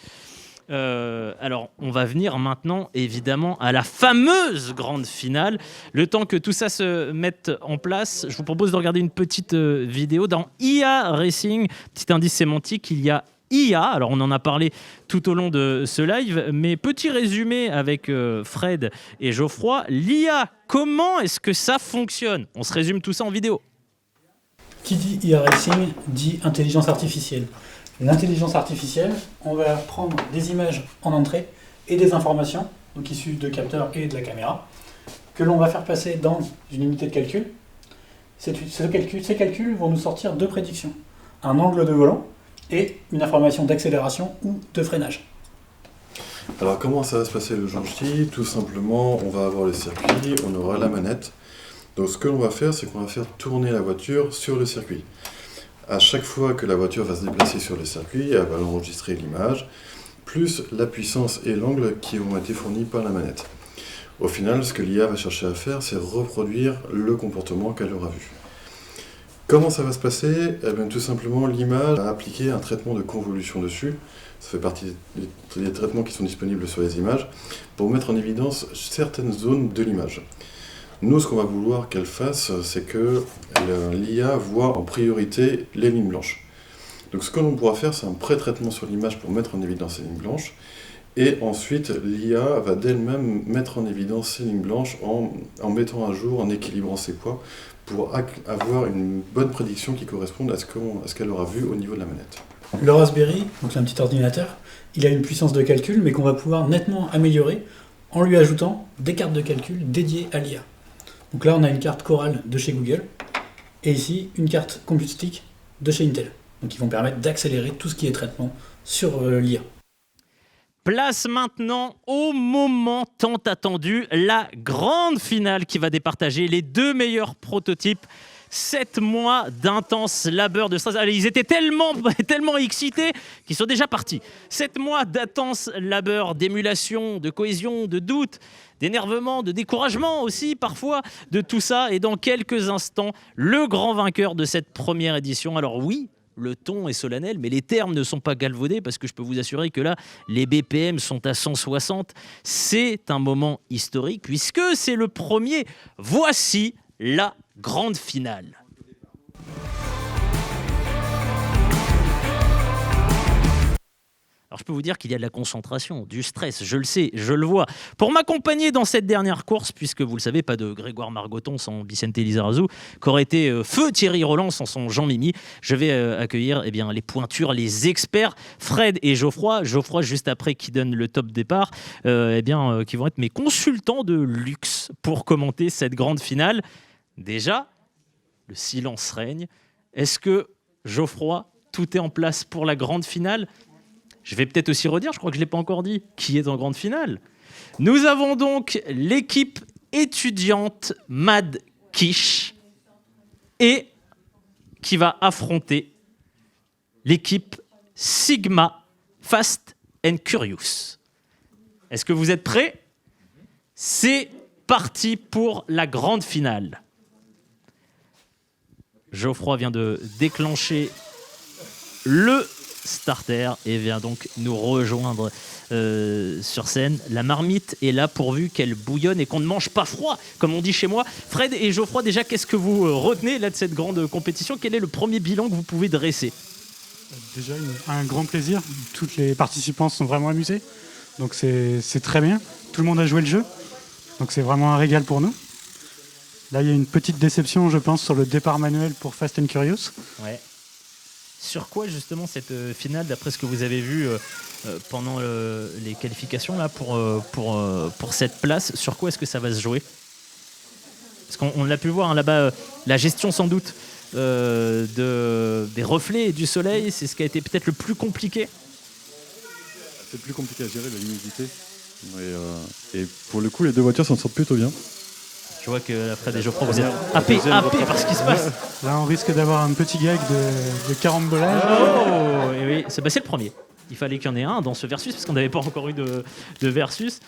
Alors, on va venir maintenant, évidemment, à la fameuse grande finale. Le temps que tout ça se mette en place, je vous propose de regarder une petite vidéo. Dans IA Racing, petit indice sémantique, il y a IA. Alors, on en a parlé tout au long de ce live, mais petit résumé avec Fred et Geoffroy. L'IA, comment est-ce que ça fonctionne? On se résume tout ça en vidéo. Qui dit IA Racing dit intelligence artificielle. L'intelligence artificielle, on va prendre des images en entrée et des informations, donc issues de capteurs et de la caméra, que l'on va faire passer dans une unité de calcul. Ces calculs vont nous sortir 2 prédictions. Un angle de volant et une information d'accélération ou de freinage. Alors comment ça va se passer le jour J? Tout simplement, on va avoir le circuit, on aura la manette. Donc ce que l'on va faire, c'est qu'on va faire tourner la voiture sur le circuit. À chaque fois que la voiture va se déplacer sur le circuit, elle va enregistrer l'image, plus la puissance et l'angle qui ont été fournis par la manette. Au final, ce que l'IA va chercher à faire, c'est reproduire le comportement qu'elle aura vu. Comment ça va se passer ? Eh bien, tout simplement, l'image va appliquer un traitement de convolution dessus. Ça fait partie des traitements qui sont disponibles sur les images pour mettre en évidence certaines zones de l'image. Nous, ce qu'on va vouloir qu'elle fasse, c'est que l'IA voit en priorité les lignes blanches. Donc ce que l'on pourra faire, c'est un pré-traitement sur l'image pour mettre en évidence ces lignes blanches. Et ensuite, l'IA va d'elle-même mettre en évidence ces lignes blanches en mettant à jour, en équilibrant ses poids, pour avoir une bonne prédiction qui corresponde à ce qu'elle aura vu au niveau de la manette. Le Raspberry, donc c'est un petit ordinateur, il a une puissance de calcul, mais qu'on va pouvoir nettement améliorer en lui ajoutant des cartes de calcul dédiées à l'IA. Donc là, on a une carte Coral de chez Google, et ici, une carte Compute Stick de chez Intel. Donc ils vont permettre d'accélérer tout ce qui est traitement sur l'IA. Place maintenant au moment tant attendu, la grande finale qui va départager les 2 meilleurs prototypes. 7 mois d'intense labeur de stress. Allez, ils étaient tellement excités qu'ils sont déjà partis. 7 mois d'intense labeur, d'émulation, de cohésion, de doute, d'énervement, de découragement aussi parfois, de tout ça. Et dans quelques instants, le grand vainqueur de cette première édition. Alors oui, le ton est solennel, mais les termes ne sont pas galvaudés parce que je peux vous assurer que là, les BPM sont à 160. C'est un moment historique puisque c'est le premier. Voici la grande finale. Alors je peux vous dire qu'il y a de la concentration, du stress, je le sais, je le vois. Pour m'accompagner dans cette dernière course, puisque vous le savez, pas de Grégoire Margoton sans Vicente Lizarazu, qu'aurait été feu Thierry Roland sans son Jean-Mimi, je vais accueillir les pointures, les experts, Fred et Geoffroy. Geoffroy juste après qui donne le top départ, qui vont être mes consultants de luxe pour commenter cette grande finale. Déjà, le silence règne. Est-ce que, Geoffroy, tout est en place pour la grande finale ? Je vais peut-être aussi redire, je crois que je ne l'ai pas encore dit, qui est en grande finale. Nous avons donc l'équipe étudiante Mad Quiche et qui va affronter l'équipe Sigma Fast and Curious. Est-ce que vous êtes prêts ? C'est parti pour la grande finale. Geoffroy vient de déclencher le starter et vient donc nous rejoindre sur scène. La marmite est là pourvu qu'elle bouillonne et qu'on ne mange pas froid, comme on dit chez moi. Fred et Geoffroy, déjà, qu'est-ce que vous retenez là de cette grande compétition ? Quel est le premier bilan que vous pouvez dresser ? Déjà, un grand plaisir. Toutes les participants se sont vraiment amusés. Donc c'est très bien. Tout le monde a joué le jeu. Donc c'est vraiment un régal pour nous. Là, il y a une petite déception, je pense, sur le départ manuel pour Fast and Curious. Ouais. Sur quoi, justement, cette finale, d'après ce que vous avez vu pendant les qualifications là, pour cette place, sur quoi est-ce que ça va se jouer ? Parce qu'on l'a pu voir là-bas, la gestion sans doute des reflets et du soleil, c'est ce qui a été peut-être le plus compliqué. C'est plus compliqué à gérer, l'humidité. Et pour le coup, les deux voitures s'en sortent plutôt bien. Je vois que Fred et Geoffroy, vous êtes happés par ce qui se passe. Là, on risque d'avoir un petit gag de carambolage. Oh, et oui, c'est le premier. Il fallait qu'il y en ait un dans ce versus, parce qu'on n'avait pas encore eu de versus.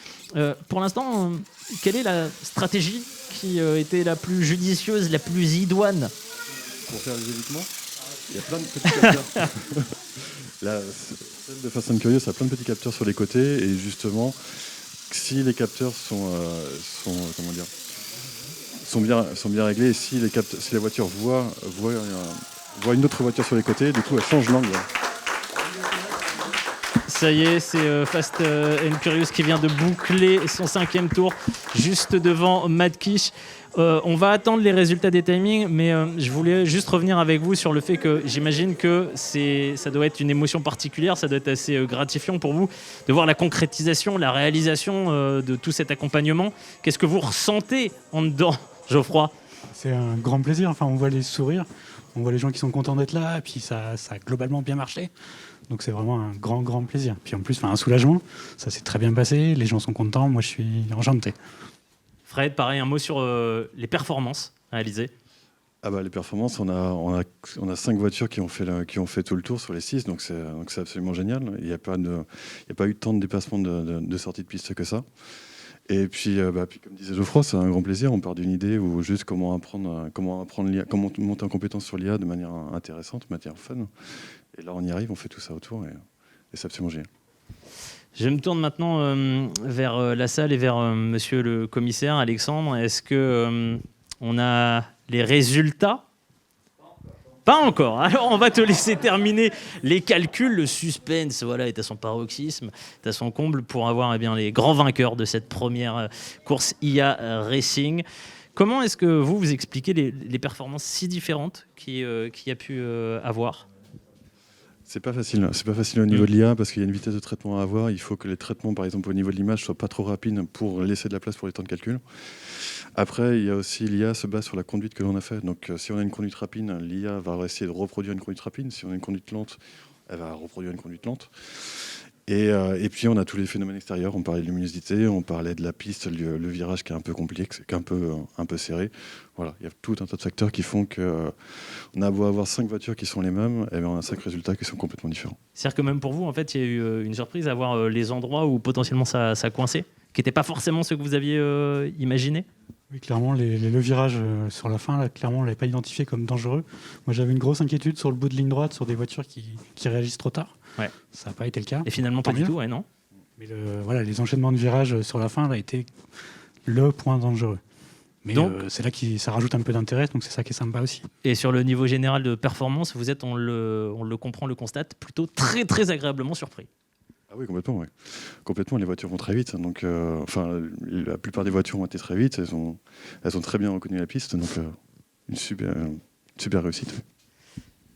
Pour l'instant, quelle est la stratégie qui était la plus judicieuse, la plus idoine ? Pour faire les évitements, il y a plein de petits capteurs. Celle de Fast and Curious a plein de petits capteurs sur les côtés, et justement, si les capteurs sont bien réglés, et si la voiture voit une autre voiture sur les côtés, du coup elle change l'angle. Ça y est, c'est Fast and Curious qui vient de boucler son 5e tour juste devant Mad Quiche. On va attendre les résultats des timings, mais je voulais juste revenir avec vous sur le fait que j'imagine que ça doit être une émotion particulière, ça doit être assez gratifiant pour vous de voir la concrétisation, la réalisation de tout cet accompagnement. Qu'est-ce que vous ressentez en dedans, Geoffroy ? C'est un grand plaisir, on voit les sourires, on voit les gens qui sont contents d'être là, et puis ça a globalement bien marché. Donc c'est vraiment un grand plaisir. Puis en plus, un soulagement, ça s'est très bien passé, les gens sont contents, moi je suis enchanté. Fred, pareil, un mot sur les performances réalisées. Les performances, on a 5 voitures qui ont fait tout le tour sur les 6, donc c'est absolument génial. Il n'y a pas eu tant de dépassements de sortie de piste que ça. Et puis, comme disait Geoffroy, c'est un grand plaisir. On part d'une idée où juste comment l'IA, comment monter en compétence sur l'IA de manière intéressante, de manière fun. Et là, on y arrive, on fait tout ça autour, et c'est absolument génial. Je me tourne maintenant vers la salle et vers monsieur le commissaire Alexandre. Est-ce que on a les résultats ? Pas encore. Alors, on va te laisser terminer les calculs. Le suspense, est à son paroxysme, est à son comble pour avoir les grands vainqueurs de cette première course IA Racing. Comment est-ce que vous expliquez les performances si différentes qu'il y a pu avoir ? C'est pas facile au niveau de l'IA parce qu'il y a une vitesse de traitement à avoir. Il faut que les traitements, par exemple au niveau de l'image, soient pas trop rapides pour laisser de la place pour les temps de calcul. Après, il y a aussi l'IA se base sur la conduite que l'on a fait. Donc si on a une conduite rapide, l'IA va essayer de reproduire une conduite rapide. Si on a une conduite lente, elle va reproduire une conduite lente. Et puis on a tous les phénomènes extérieurs. On parlait de luminosité, on parlait de la piste, le virage qui est un peu complexe, qui est un peu serré. Voilà, il y a tout un tas de facteurs qui font qu'on a beau avoir 5 voitures qui sont les mêmes, et on a 5 résultats qui sont complètement différents. C'est-à-dire que même pour vous, en fait, il y a eu une surprise à voir les endroits où potentiellement ça coinçait, qui n'étaient pas forcément ceux que vous aviez imaginés. Oui, clairement, le virage sur la fin, là, clairement, on ne l'avait pas identifié comme dangereux. Moi, j'avais une grosse inquiétude sur le bout de ligne droite, sur des voitures qui réagissent trop tard. Ouais. Ça n'a pas été le cas. Et finalement, pas du tout, non. Mais les enchaînements de virages sur la fin, là, étaient le point dangereux. Mais donc, c'est là que ça rajoute un peu d'intérêt, donc c'est ça qui est sympa aussi. Et sur le niveau général de performance, vous êtes, on le comprend, on le constate, plutôt très, très agréablement surpris. Ah oui, complètement, oui. Complètement, les voitures vont très vite. Donc, la plupart des voitures ont été très vite. Elles ont très bien reconnu la piste. Donc, une super réussite.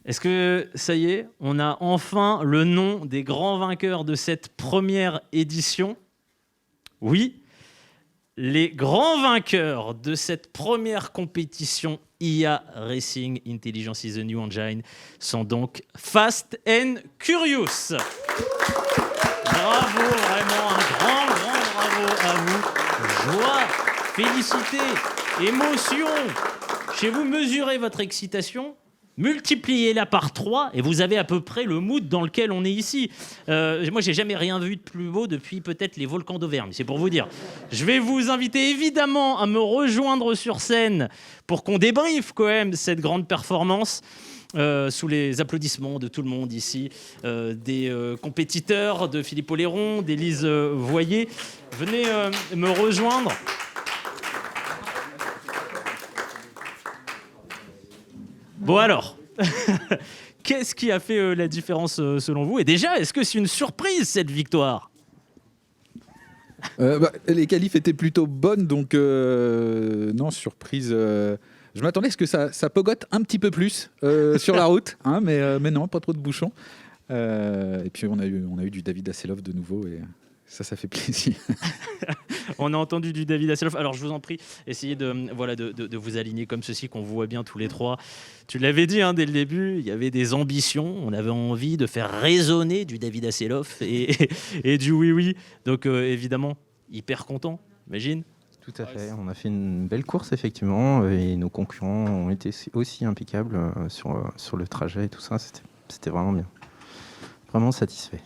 Est-ce que, ça y est, on a enfin le nom des grands vainqueurs de cette première édition ? Oui, les grands vainqueurs de cette première compétition IA Racing Intelligence is the New Engine sont donc Fast and Curious. Bravo, vraiment un grand bravo à vous. Joie, félicité, émotion. Chez vous, mesurez votre excitation, multipliez-la par 3 et vous avez à peu près le mood dans lequel on est ici. Moi, j'ai jamais rien vu de plus beau depuis peut-être les volcans d'Auvergne, c'est pour vous dire. Je vais vous inviter évidemment à me rejoindre sur scène pour qu'on débriefe quand même cette grande performance. Sous les applaudissements de tout le monde ici, des compétiteurs, de Philippe Oléron, d'Élise Voyer. Venez me rejoindre. Bon alors, qu'est-ce qui a fait la différence selon vous ? Et déjà, est-ce que c'est une surprise cette victoire ? Les qualifs étaient plutôt bonnes, donc non, surprise... Je m'attendais à ce que ça pogote un petit peu plus sur la route, hein, mais non, pas trop de bouchons. Et puis on a eu du David Hasselhoff de nouveau, et ça fait plaisir. On a entendu du David Hasselhoff. Alors je vous en prie, essayez de vous aligner comme ceci, qu'on vous voit bien tous les trois. Tu l'avais dit dès le début, il y avait des ambitions. On avait envie de faire résonner du David Hasselhoff et du oui-oui. Donc évidemment, hyper content, imagine. Tout à fait. On a fait une belle course, effectivement, et nos concurrents ont été aussi impeccables sur le trajet et tout ça. C'était vraiment bien. Vraiment satisfait.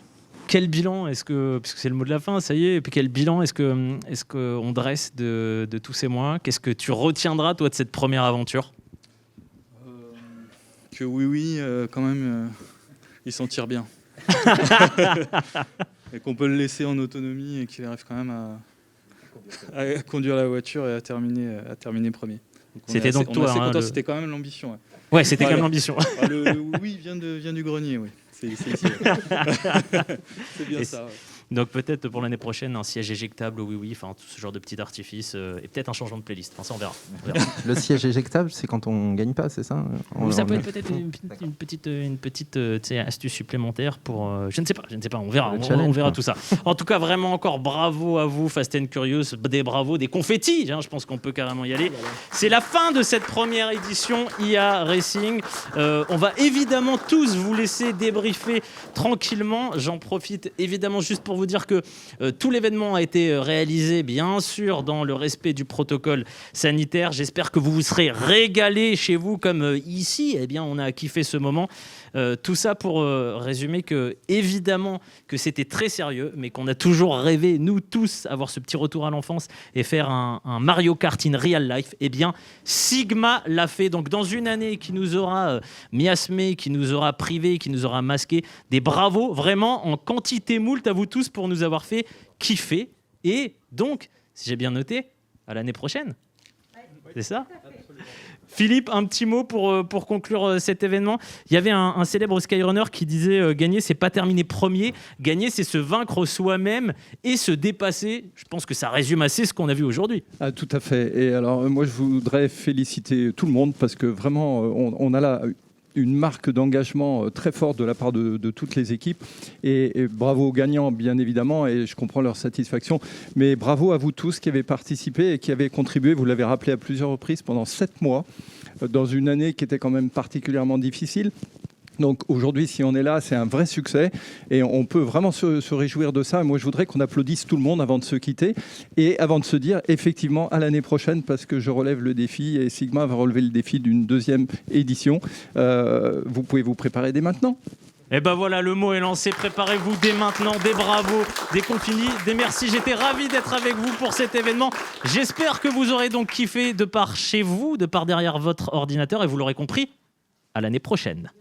Quel bilan puisque c'est le mot de la fin, ça y est, et puis quel bilan est-ce qu'on dresse de tous ces mois ? Qu'est-ce que tu retiendras, toi, de cette première aventure ? Que oui, quand même, il s'en tire bien. Et qu'on peut le laisser en autonomie et qu'il arrive quand même à conduire la voiture et à terminer premier. C'était donc toi. C'était quand même l'ambition. Ouais, c'était quand même l'ambition. Le oui vient du grenier, oui. C'est ici. C'est bien ça. Ouais. Donc peut-être pour l'année prochaine un siège éjectable, oui, enfin tout ce genre de petits artifices et peut-être un changement de playlist. Enfin, ça on verra. Le siège éjectable, c'est quand on gagne pas, c'est ça ? Ça peut être peut-être une petite astuce supplémentaire pour. Je ne sais pas. On verra. On verra tout ça. En tout cas, vraiment encore bravo à vous, Fast and Curious. Des bravos, des confettis. Je pense qu'on peut carrément y aller. C'est la fin de cette première édition IA Racing. On va évidemment tous vous laisser débriefer tranquillement. J'en profite évidemment juste pour vous dire que tout l'événement a été réalisé, bien sûr, dans le respect du protocole sanitaire. J'espère que vous vous serez régalés chez vous comme ici. Eh bien, on a kiffé ce moment. Tout ça pour résumer que, évidemment, que c'était très sérieux, mais qu'on a toujours rêvé, nous tous, avoir ce petit retour à l'enfance et faire un Mario Kart in real life. Eh bien, Sigma l'a fait. Donc, dans une année qui nous aura miasmé, qui nous aura privé, qui nous aura masqué, des bravos, vraiment, en quantité moult à vous tous pour nous avoir fait kiffer. Et donc, si j'ai bien noté, à l'année prochaine. C'est ça ? Philippe, un petit mot pour conclure cet événement. Il y avait un célèbre skyrunner qui disait gagner, c'est pas terminer premier. Gagner, c'est se vaincre soi-même et se dépasser. Je pense que ça résume assez ce qu'on a vu aujourd'hui. Ah, tout à fait. Et alors, moi, je voudrais féliciter tout le monde parce que vraiment, on a là une marque d'engagement très forte de la part de toutes les équipes. Et bravo aux gagnants, bien évidemment, et je comprends leur satisfaction. Mais bravo à vous tous qui avez participé et qui avez contribué, vous l'avez rappelé à plusieurs reprises, pendant 7 mois, dans une année qui était quand même particulièrement difficile. Donc aujourd'hui, si on est là, c'est un vrai succès et on peut vraiment se réjouir de ça. Moi, je voudrais qu'on applaudisse tout le monde avant de se quitter et avant de se dire effectivement à l'année prochaine parce que je relève le défi et Sigma va relever le défi d'une 2e édition. Vous pouvez vous préparer dès maintenant. Et ben voilà, le mot est lancé. Préparez-vous dès maintenant, des bravos, des confinis, des merci. J'étais ravi d'être avec vous pour cet événement. J'espère que vous aurez donc kiffé de par chez vous, de par derrière votre ordinateur et vous l'aurez compris, à l'année prochaine.